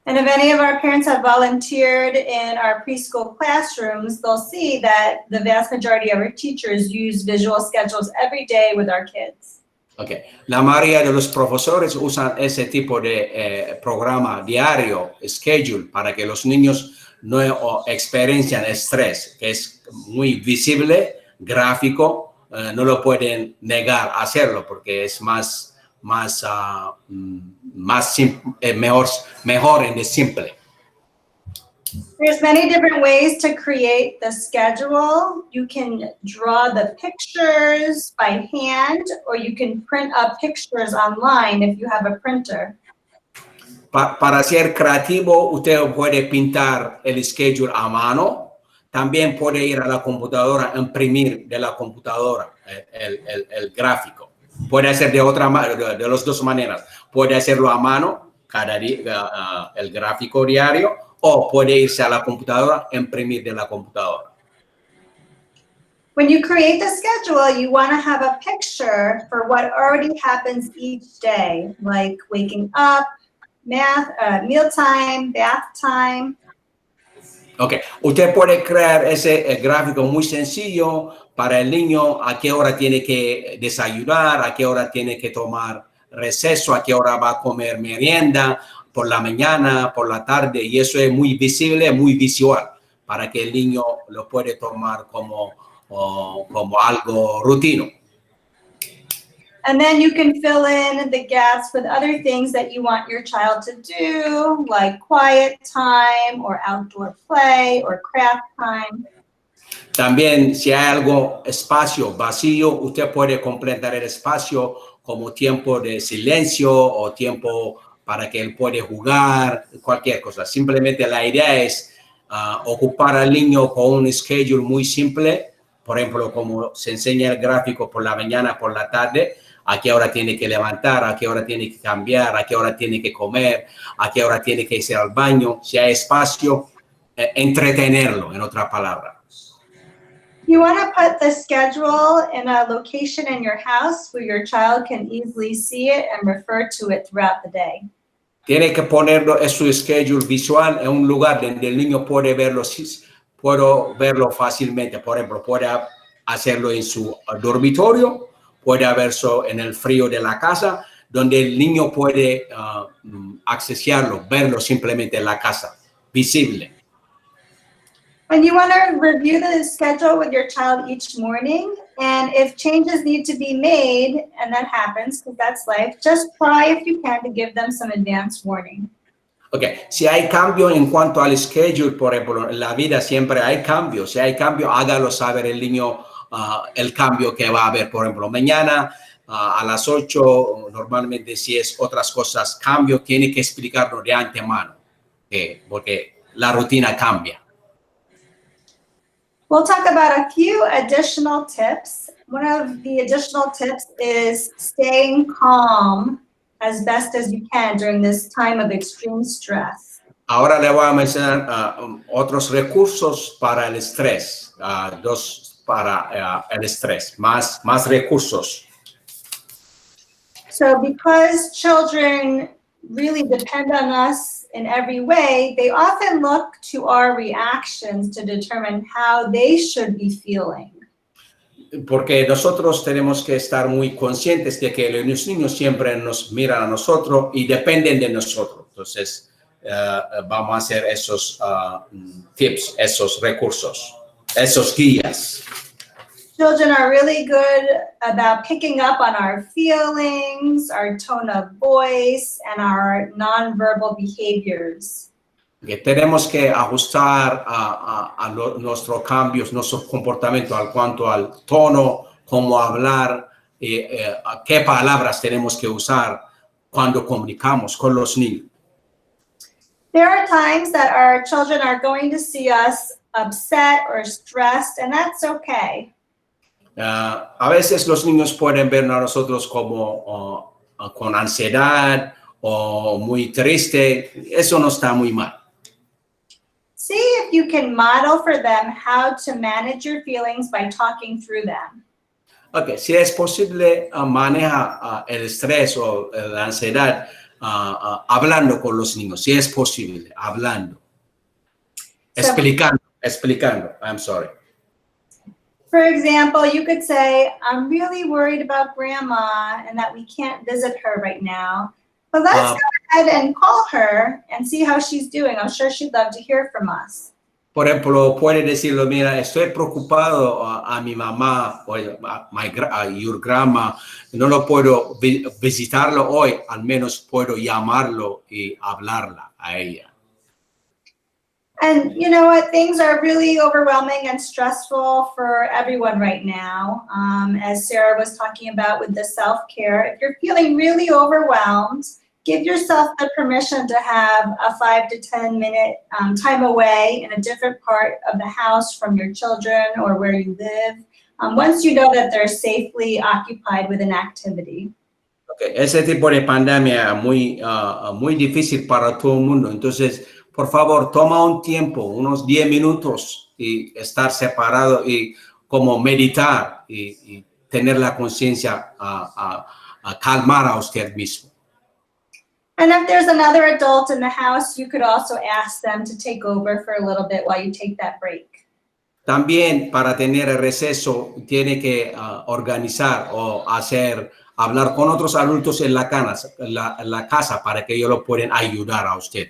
And if any of our parents have volunteered in our preschool classrooms, they'll see that the vast majority of our teachers use visual schedules every day with our kids. Okay. La mayoría de los profesores usan ese tipo de programa diario, schedule, para que los niños no experiencian estrés, que es muy visible, gráfico, no lo pueden negar hacerlo porque es mejor en el simple. There's many different ways to create the schedule. You can draw the pictures by hand, or you can print up pictures online if you have a printer. Para ser creativo, usted puede pintar el schedule a mano. También puede ir a la computadora, imprimir de la computadora el gráfico. Puede hacer de las dos maneras. Puede hacerlo a mano, cada día, el gráfico diario, o puede irse a la computadora, imprimir de la computadora. When you create the schedule, you want to have a picture for what already happens each day, like waking up, mealtime, bath time. Okay. Usted puede crear ese gráfico muy sencillo para el niño, a qué hora tiene que desayunar, a qué hora tiene que tomar receso, a qué hora va a comer merienda, por la mañana, por la tarde, y eso es muy visible, muy visual, para que el niño lo puede tomar como algo rutino. And then you can fill in the gaps with other things that you want your child to do, like quiet time or outdoor play or craft time. También, si hay algo espacio vacío, usted puede completar el espacio como tiempo de silencio o tiempo para que él pueda jugar, cualquier cosa. Simplemente la idea es ocupar al niño con un schedule muy simple, por ejemplo, como se enseña el gráfico por la mañana, por la tarde, a qué hora tiene que levantar, a qué hora tiene que cambiar, a qué hora tiene que comer, a qué hora tiene que irse al baño. Si hay espacio, entretenerlo, en otra palabra. You want to put the schedule in a location in your house where your child can easily see it and refer to it throughout the day. Tiene que ponerlo en su schedule visual en un lugar donde el niño puede verlo fácilmente. Por ejemplo, puede hacerlo en su dormitorio, puede hacerlo en el frío de la casa, donde el niño puede accesarlo, verlo simplemente en la casa, visible. And you want to review the schedule with your child each morning. And if changes need to be made, and that happens because that's life, just try if you can to give them some advance warning. Okay. Si hay cambio en cuanto al schedule, por ejemplo, en la vida siempre hay cambio. Si hay cambio, hágalo saber el niño el cambio que va a haber. Por ejemplo, mañana a las 8, normalmente si es otras cosas, cambio, tiene que explicarlo de antemano, porque la rutina cambia. We'll talk about a few additional tips. One of the additional tips is staying calm as best as you can during this time of extreme stress. Ahora le voy a mencionar otros recursos para el estrés, para el estrés, más recursos. So because children really depend on us in every way, they often look to our reactions to determine how they should be feeling. Porque nosotros tenemos que estar muy conscientes de que los niños siempre nos miran a nosotros y dependen de nosotros. Entonces, vamos a hacer esos tips, esos recursos, esos guías. Children are really good about picking up on our feelings, our tone of voice, and our nonverbal behaviors. Que tenemos que ajustar nuestros cambios, nuestros comportamientos al cuanto al tono, cómo hablar, qué palabras tenemos que usar cuando comunicamos con los niños. There are times that our children are going to see us upset or stressed, and that's okay. A veces los niños pueden ver a nosotros como con ansiedad o muy triste. Eso no está muy mal. See if you can model for them how to manage your feelings by talking through them. Okay, si es posible, maneja el estrés o la ansiedad hablando con los niños. Si es posible, hablando. Explicando. I'm sorry. For example, you could say, I'm really worried about grandma and that we can't visit her right now. But let's go ahead and call her and see how she's doing. I'm sure she'd love to hear from us. Por ejemplo, puede decirlo, mira, estoy preocupado a mi mamá, o your grandma, no lo puedo visitarlo hoy, al menos puedo llamarlo y hablarla a ella. And you know what? Things are really overwhelming and stressful for everyone right now. As Sarah was talking about with the self-care, if you're feeling really overwhelmed, give yourself the permission to have a 5 to 10 minute time away in a different part of the house from your children or where you live, once you know that they're safely occupied with an activity. Okay. Ese tipo de pandemia muy difícil para todo el mundo. Entonces, por favor, toma un tiempo, unos 10 minutos y estar separado y como meditar y tener la conciencia a calmar a usted mismo. And if there's another adult in the house, you could also ask them to take over for a little bit while you take that break. También para tener el receso tiene que organizar o hablar con otros adultos en la casa para que ellos lo puedan ayudar a usted,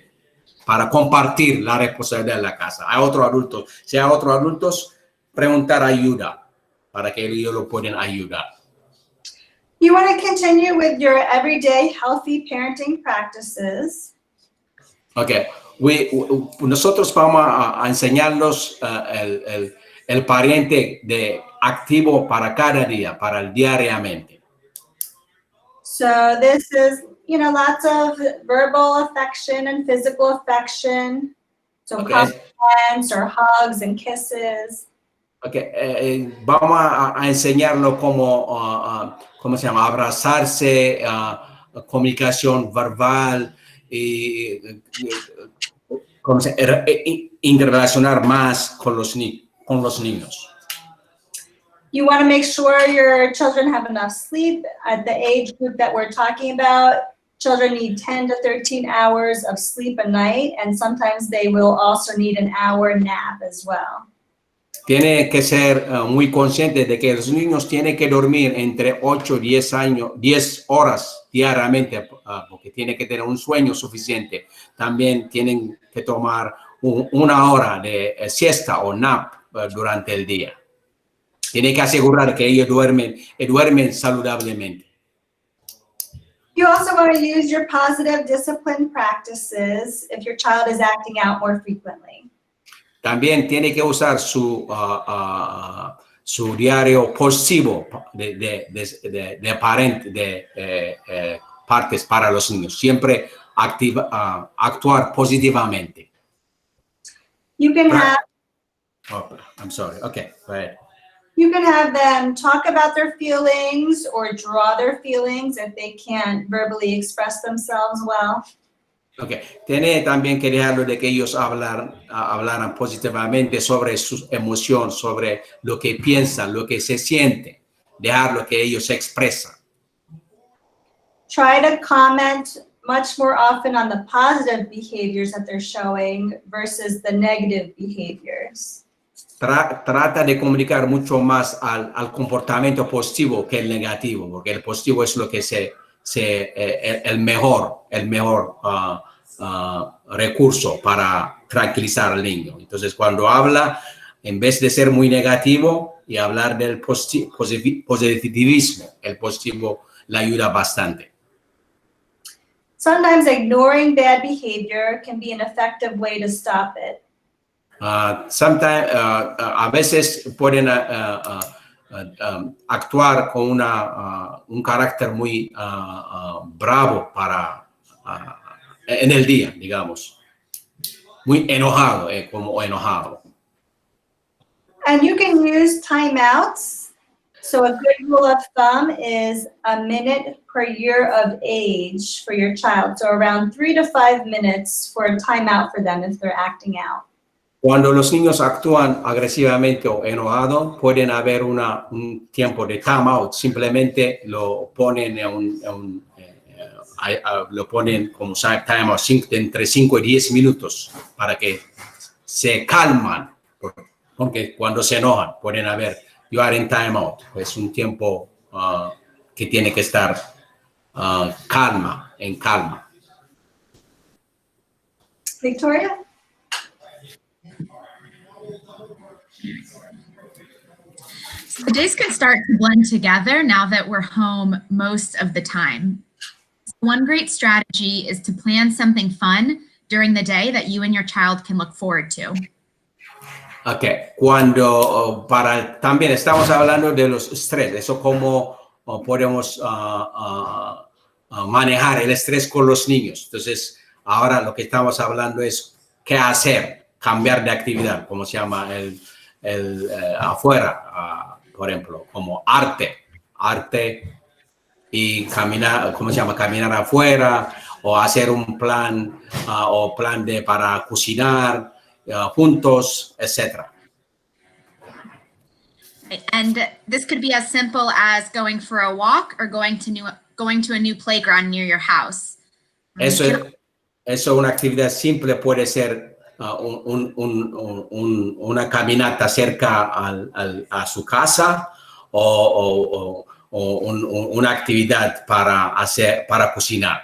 para compartir la responsabilidad de la casa. Hay otros adultos, si hay otros adultos, preguntar ayuda para que ellos lo puedan ayudar. You want to continue with your everyday healthy parenting practices. Okay. Nosotros vamos a enseñarlos el pariente activo para cada día, para el diariamente. So this is, lots of verbal affection and physical affection. So compliments or hugs and kisses. Okay. Vamos a enseñarlo ¿cómo se llama? Abrazarse, comunicación verbal y interrelacionar más con los niños. You want to make sure your children have enough sleep. At the age group that we're talking about, children need 10 to 13 hours of sleep a night, and sometimes they will also need an hour nap as well. Tiene que ser muy consciente de que los niños tienen que dormir entre 8 y 10 horas diariamente, porque tienen que tener un sueño suficiente. También tienen que tomar una hora de siesta o nap durante el día. Tienen que asegurar que ellos duermen saludablemente. You also want to use your positive discipline practices if your child is acting out more frequently. También tiene que usar su diario positivo de partes para los niños. Siempre actuar positivamente. You can have. Oh, I'm sorry. Okay, go ahead. You can have them talk about their feelings or draw their feelings if they can't verbally express themselves well. Okay. Tiene también que dejarlo de que ellos hablaran positivamente sobre sus emociones, sobre lo que piensan, lo que se siente. Dejarlo que ellos se expresan. Try to comment much more often on the positive behaviors that they're showing versus the negative behaviors. Trata de comunicar mucho más al comportamiento positivo que el negativo, porque el positivo es lo que el mejor recurso para tranquilizar al niño. Entonces, cuando habla, en vez de ser muy negativo y hablar del positivismo. El positivo le ayuda bastante. Sometimes ignoring bad behavior can be an effective way to stop it. A veces pueden actuar con un carácter muy bravo en el día, digamos. Muy enojado, como enojado. And you can use timeouts. So a good rule of thumb is a minute per year of age for your child. So around 3 to 5 minutes for a timeout for them if they're acting out. Cuando los niños actúan agresivamente o enojados, pueden haber un tiempo de timeout. Simplemente lo ponen lo ponen como timeout entre 5 y 10 minutos para que se calman. Porque cuando se enojan, pueden haber, you are in timeout. Es un tiempo que tiene que estar en calma. Victoria? So the days could start to blend together now that we're home most of the time. So one great strategy is to plan something fun during the day that you and your child can look forward to. Okay, también estamos hablando de los estrés, eso cómo podemos manejar el estrés con los niños. Entonces, ahora lo que estamos hablando es qué hacer, cambiar de actividad, como se llama afuera, por ejemplo, como arte y caminar, ¿cómo se llama? Caminar afuera o hacer un plan para cocinar juntos, etc. And this could be as simple as going for a walk or going to a new playground near your house. Eso es una actividad simple, puede ser una caminata cerca a su casa o una actividad para cocinar.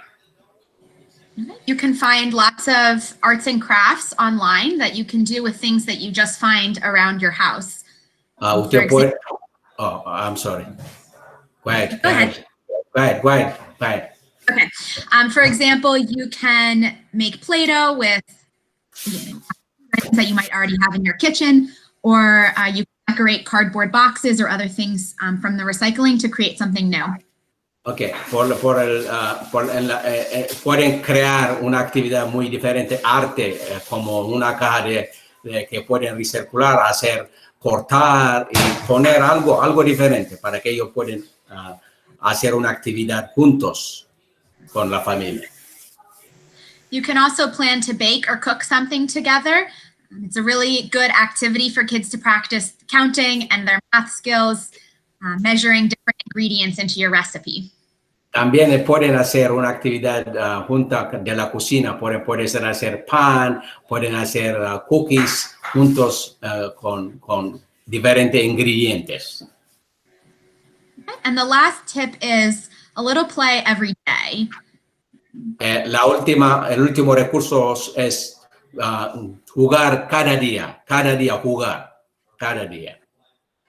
You can find lots of arts and crafts online that you can do with things that you just find around your house. Usted puede, I'm sorry. Go ahead. Okay. For example, you can make Play-Doh with things that you might already have in your kitchen, or you can decorate cardboard boxes or other things from the recycling to create something new. Okay, pueden crear una actividad muy diferente, arte, como una caja que pueden recircular, cortar y poner algo diferente para que ellos puedan hacer una actividad juntos con la familia. You can also plan to bake or cook something together. It's a really good activity for kids to practice counting and their math skills, measuring different ingredients into your recipe. También pueden hacer una actividad junta de la cocina, pueden hacer pan, pueden hacer cookies juntos con diferentes ingredientes. And the last tip is a little play every day. El último recurso es jugar cada día jugar, cada día.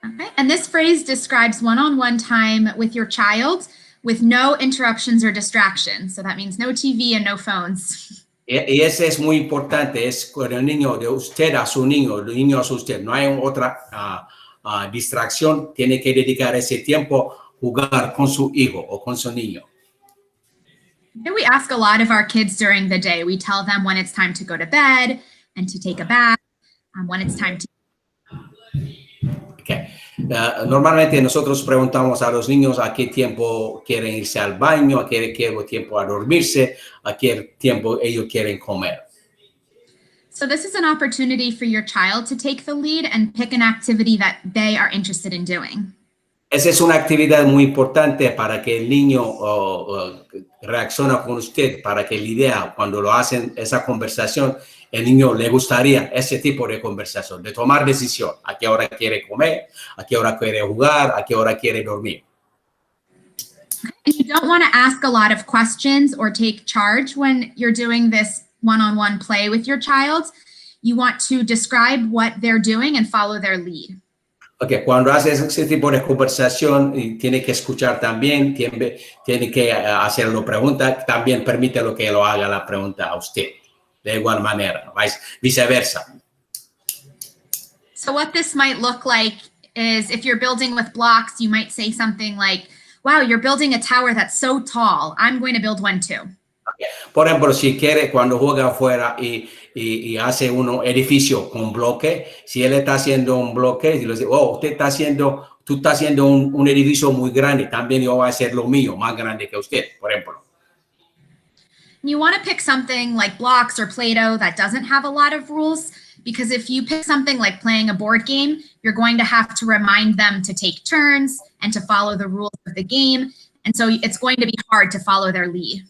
Okay. And this phrase describes one-on-one time with your child with no interruptions or distractions. So that means no TV and no phones. Y ese es muy importante, es con el niño de usted a su niño, el niño a usted. No hay otra distracción, tiene que dedicar ese tiempo a jugar con su hijo o con su niño. We ask a lot of our kids during the day. We tell them when it's time to go to bed and to take a bath, when it's time to... Okay. Normalmente nosotros preguntamos a los niños a qué tiempo quieren irse al baño, a qué tiempo a dormirse, a qué tiempo ellos quieren comer. So this is an opportunity for your child to take the lead and pick an activity that they are interested in doing. Esa es una actividad muy importante para que el niño reaccione con usted, para que la idea, cuando lo hacen esa conversación, el niño le gustaría ese tipo de conversación, de tomar decisión, a qué hora quiere comer, a qué hora quiere jugar, a qué hora quiere dormir. And you don't want to ask a lot of questions or take charge when you're doing this one-on-one play with your child. you want to describe what they're doing and follow their lead. Okay, cuando haces ese tipo de conversación, tiene que escuchar también, tiene que hacerlo pregunta, también permítelo que lo haga la pregunta a usted, de igual manera, viceversa. So what this might look like is if you're building with blocks, you might say something like, wow, you're building a tower that's so tall. I'm going to build one too. Okay. Por ejemplo, si quiere, cuando juega afuera y hace un edificio con bloque, si él está haciendo un bloque, y le dice, oh, tú estás haciendo un edificio muy grande, también yo voy a hacer lo mío, más grande que usted, por ejemplo. You want to pick something like blocks or Play-Doh that doesn't have a lot of rules, because if you pick something like playing a board game, you're going to have to remind them to take turns and to follow the rules of the game. And so it's going to be hard to follow their lead.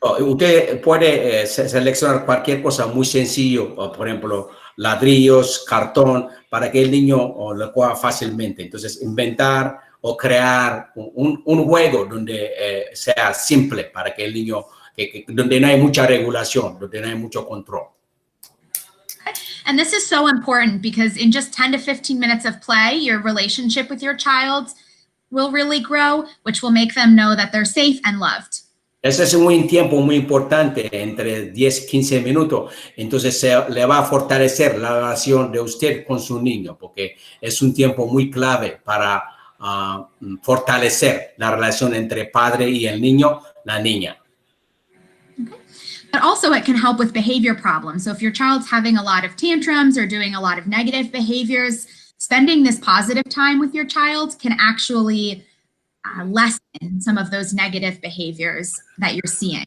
Usted puede seleccionar cualquier cosa muy sencillo, por ejemplo, ladrillos, cartón, para que el niño lo coja fácilmente. Entonces, inventar o crear un juego donde sea simple para que el niño, donde no hay mucha regulación, donde no hay mucho control. And this is so important because in just 10 to 15 minutes of play, your relationship with your child will really grow, which will make them know that they're safe and loved. Ese es un tiempo muy importante, entre 10 y 15 minutos. Entonces, le va a fortalecer la relación de usted con su niño, porque es un tiempo muy clave para fortalecer la relación entre padre y el niño, la niña. Okay. But also it can help with behavior problems. So if your child's having a lot of tantrums or doing a lot of negative behaviors, spending this positive time with your child can actually lessen some of those negative behaviors that you're seeing.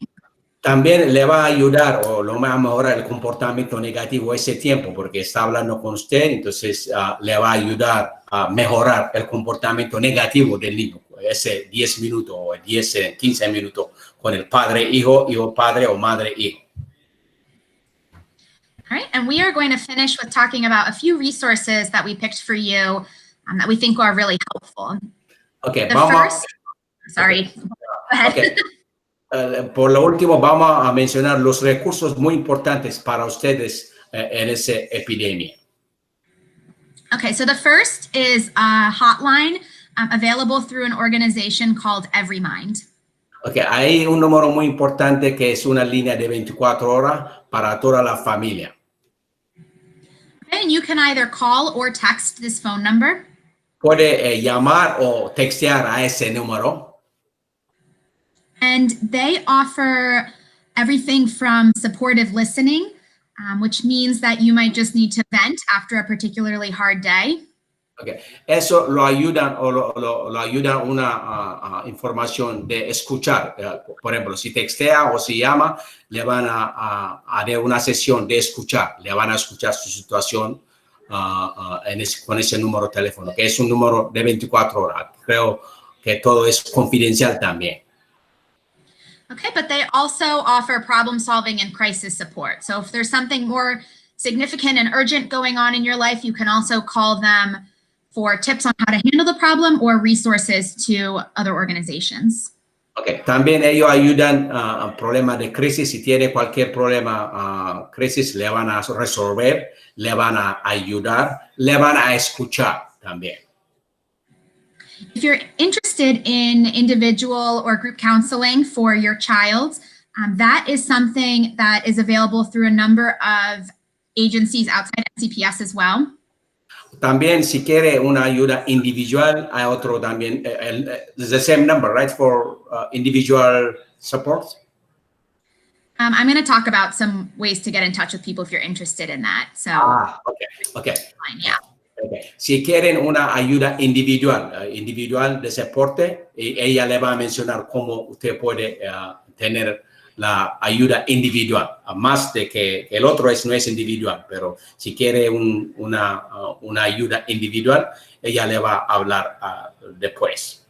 También le va a ayudar o lo va a mejorar el comportamiento negativo ese tiempo porque está hablando con usted, entonces le va a ayudar a mejorar el comportamiento negativo del niño. Ese 10 minutos o 10, 15 minutos con el padre, hijo, padre o madre, hijo. All right, and we are going to finish with talking about a few resources that we picked for you that we think are really helpful. Okay, Sorry. Go ahead. Okay. Por lo último, vamos a mencionar los recursos muy importantes para ustedes en esa epidemia. Okay, so the first is a hotline available through an organization called EveryMind. Okay, hay un número muy importante que es una línea de 24 horas para toda la familia. Okay, and you can either call or text this phone number. Puede llamar o textear a ese número. And they offer everything from supportive listening, which means that you might just need to vent after a particularly hard day. Okay. Eso lo ayudan o lo ayuda una información de escuchar. Por ejemplo, si textea o si llama, le van a dar una sesión de escuchar. Le van a escuchar su situación con ese número de teléfono, que es un número de 24 horas. Creo que todo es confidencial también. Okay, but they also offer problem solving and crisis support. So if there's something more significant and urgent going on in your life, you can also call them for tips on how to handle the problem or resources to other organizations. Okay, también ellos ayudan a problemas de crisis. Si tiene cualquier problema, crisis, le van a resolver, le van a ayudar, le van a escuchar también. If you're interested in individual or group counseling for your child, that is something that is available through a number of agencies outside NCPS as well. También si quiere una ayuda individual, hay otro también, the same number, right, for individual support? I'm going to talk about some ways to get in touch with people if you're interested in that. So, Okay. Fine, yeah. Okay. Si quieren una ayuda individual de soporte, ella le va a mencionar cómo usted puede tener la ayuda individual, más de que el otro no es individual, pero si quiere una ayuda individual, ella le va a hablar después.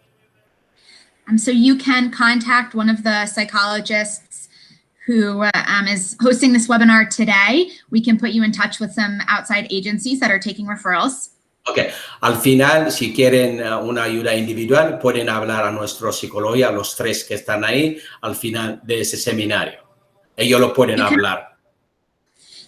So you can contact one of the psychologists who is hosting this webinar today. We can put you in touch with some outside agencies that are taking referrals. Okay. Al final, si quieren una ayuda individual, pueden hablar a nuestro psicología, los 3 que están ahí, al final de ese seminario. Ellos lo pueden hablar.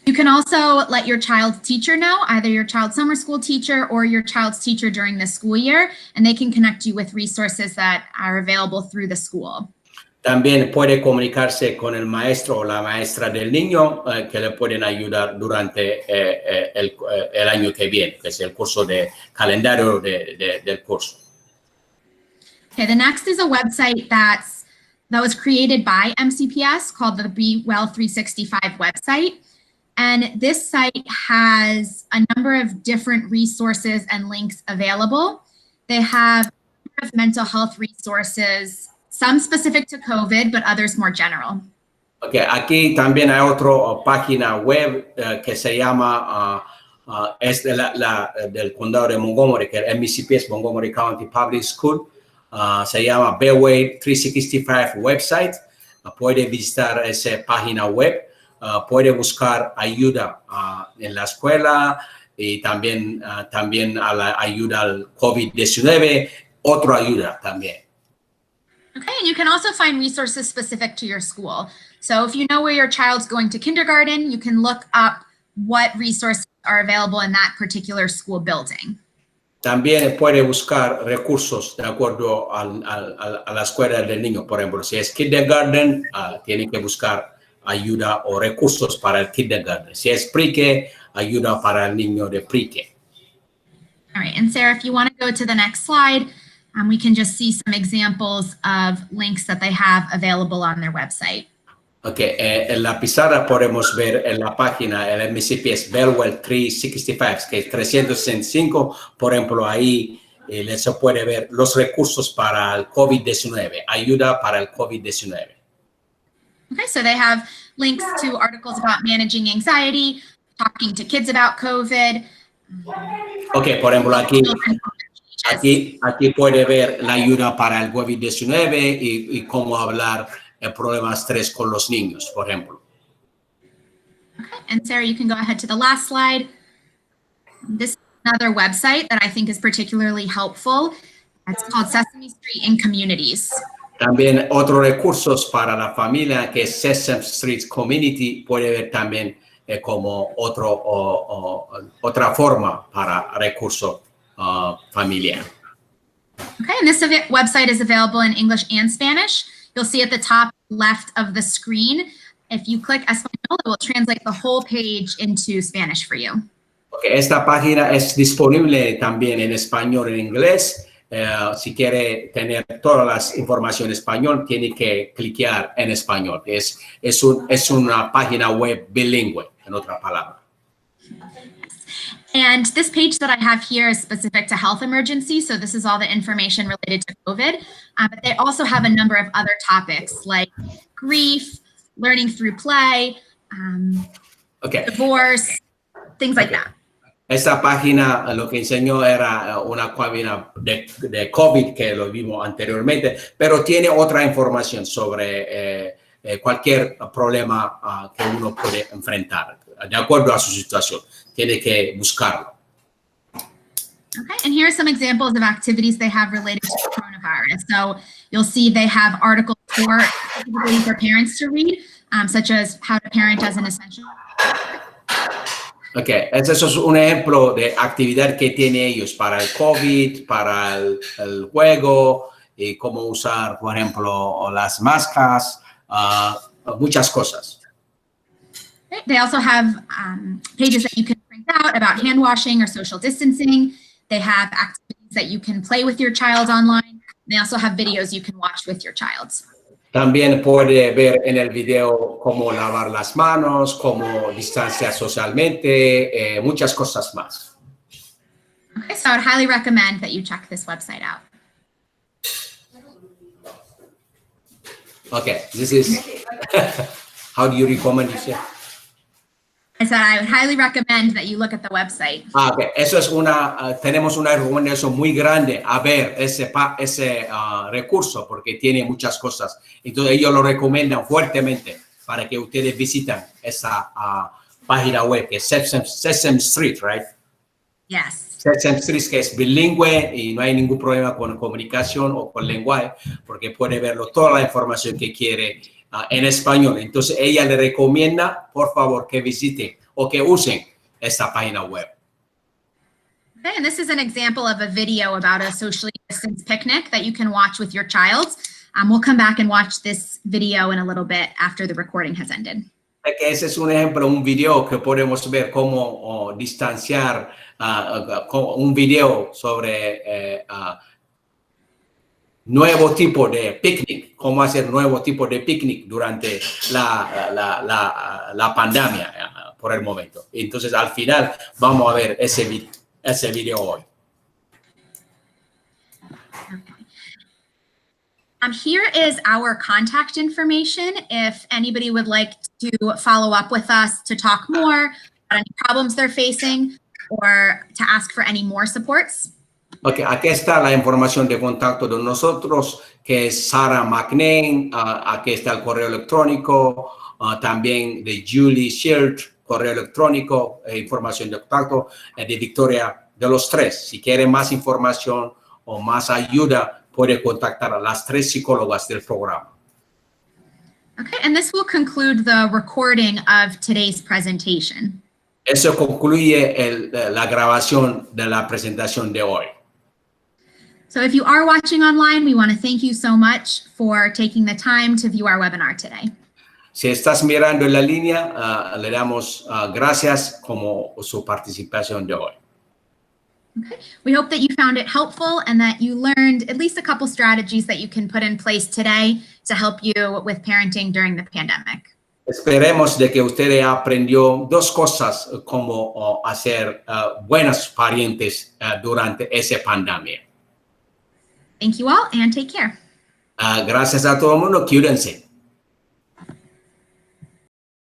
You can also let your child's teacher know, either your child's summer school teacher or your child's teacher during the school year, and they can connect you with resources that are available through the school. También puede comunicarse con el maestro o la maestra del niño que le pueden ayudar durante el año que viene, que es el curso de calendario del curso. Okay, the next is a website that was created by MCPS called the Be Well 365 website. And this site has a number of different resources and links available. They have a number of mental health resources, some specific to COVID, but others more general. Okay, aquí también hay otra página web que se llama, es del condado de Montgomery, que es MCPS, Montgomery County Public School. Se llama Beway 365 website. Puede visitar esa página web. Puede buscar ayuda en la escuela y también a la ayuda al COVID-19, otra ayuda también. Okay, and you can also find resources specific to your school. So if you know where your child's going to kindergarten, you can look up what resources are available in that particular school building. También puede buscar recursos de acuerdo a la escuela del niño. Por ejemplo, si es kindergarten, tiene que buscar ayuda o recursos para el kindergarten. Si es pre-K, ayuda para el niño de pre-K. All right, and Sarah, if you want to go to the next slide, we can just see some examples of links that they have available on their website. Okay, en la pizarra podemos ver en la página el MCPS Bellwell 365, que es 365, por ejemplo, ahí se puede ver los recursos para el COVID-19, ayuda para el COVID-19. Okay, so they have links to articles about managing anxiety, talking to kids about COVID. Okay, por ejemplo, aquí puede ver la ayuda para el COVID-19 y cómo hablar el problema de estrés con los niños, por ejemplo. Okay, and Sarah, you can go ahead to the last slide. This is another website that I think is particularly helpful. It's called Sesame Street in Communities. También otros recursos para la familia, que es Sesame Street Community, puede ver también como otra forma para recurso familiar. Okay, and this website is available in English and Spanish. You'll see at the top left of the screen, if you click Español, it will translate the whole page into Spanish for you. Okay, esta página es disponible también en español y en inglés. Si quiere tener todas las informaciones en español, tiene que cliquear en español. Es una página web bilingüe, en otra palabra. And this page that I have here is specific to health emergencies. So this is all the information related to COVID. But they also have a number of other topics like grief, learning through play, divorce, things like that. Esta página lo que enseñó era una página de COVID que lo vimos anteriormente, pero tiene otra información sobre cualquier problema que uno puede enfrentar, de acuerdo a su situación. Tiene que buscarlo. Okay, and here are some examples of activities they have related to coronavirus. So you'll see they have articles for parents to read, such as how to parent as an essential. Okay, eso es un ejemplo de actividad que tienen ellos para el COVID, para el juego, y cómo usar, por ejemplo, las máscaras, muchas cosas. They also have pages that you can print out about hand washing or social distancing. They have activities that you can play with your child online. They also have videos you can watch with your child. También puede ver en el video cómo lavar las manos, cómo distanciar socialmente, muchas cosas más. Okay, so I would highly recommend that you check this website out. Okay, this is, how do you recommend it? I said I would highly recommend that you look at the website. Okay, eso es tenemos una recomendación muy grande a ver ese recurso porque tiene muchas cosas. Entonces ellos lo recomiendan fuertemente para que ustedes visiten esa página web que es Sesame Street, right? Yes. Sesame Street, que es bilingüe y no hay ningún problema con comunicación o con lenguaje porque puede verlo toda la información que quiere en español. Entonces ella le recomienda, por favor, que visite o que usen esta página web. Okay, and this is an example of a video about a socially distanced picnic that you can watch with your child. We'll come back and watch this video in a little bit after the recording has ended. Ese es un ejemplo, un video que podemos ver cómo distanciar, un video sobre nuevo tipo de picnic, cómo hacer nuevo tipo de picnic durante la pandemia por el momento. Entonces, al final, vamos a ver ese video hoy. Here is our contact information if anybody would like to follow up with us to talk more about any problems they're facing or to ask for any more supports. Okay, aquí está la información de contacto de nosotros, que es Sarah McNain. Aquí está el correo electrónico, también de Julie Shirt, correo electrónico, información de contacto de Victoria, de los tres. Si quieren más información o más ayuda, puede contactar a las tres psicólogas del programa. Okay, and this will conclude the recording of today's presentation. Eso concluye la grabación de la presentación de hoy. So if you are watching online, we want to thank you so much for taking the time to view our webinar today. Si estás mirando en la línea, le damos gracias como su participación de hoy. Okay. We hope that you found it helpful and that you learned at least a couple strategies that you can put in place today to help you with parenting during the pandemic. Esperemos de que usted aprendió dos cosas como hacer buenos parientes durante esa pandemia. Thank you all and take care. Gracias a todo el mundo. Cuídense.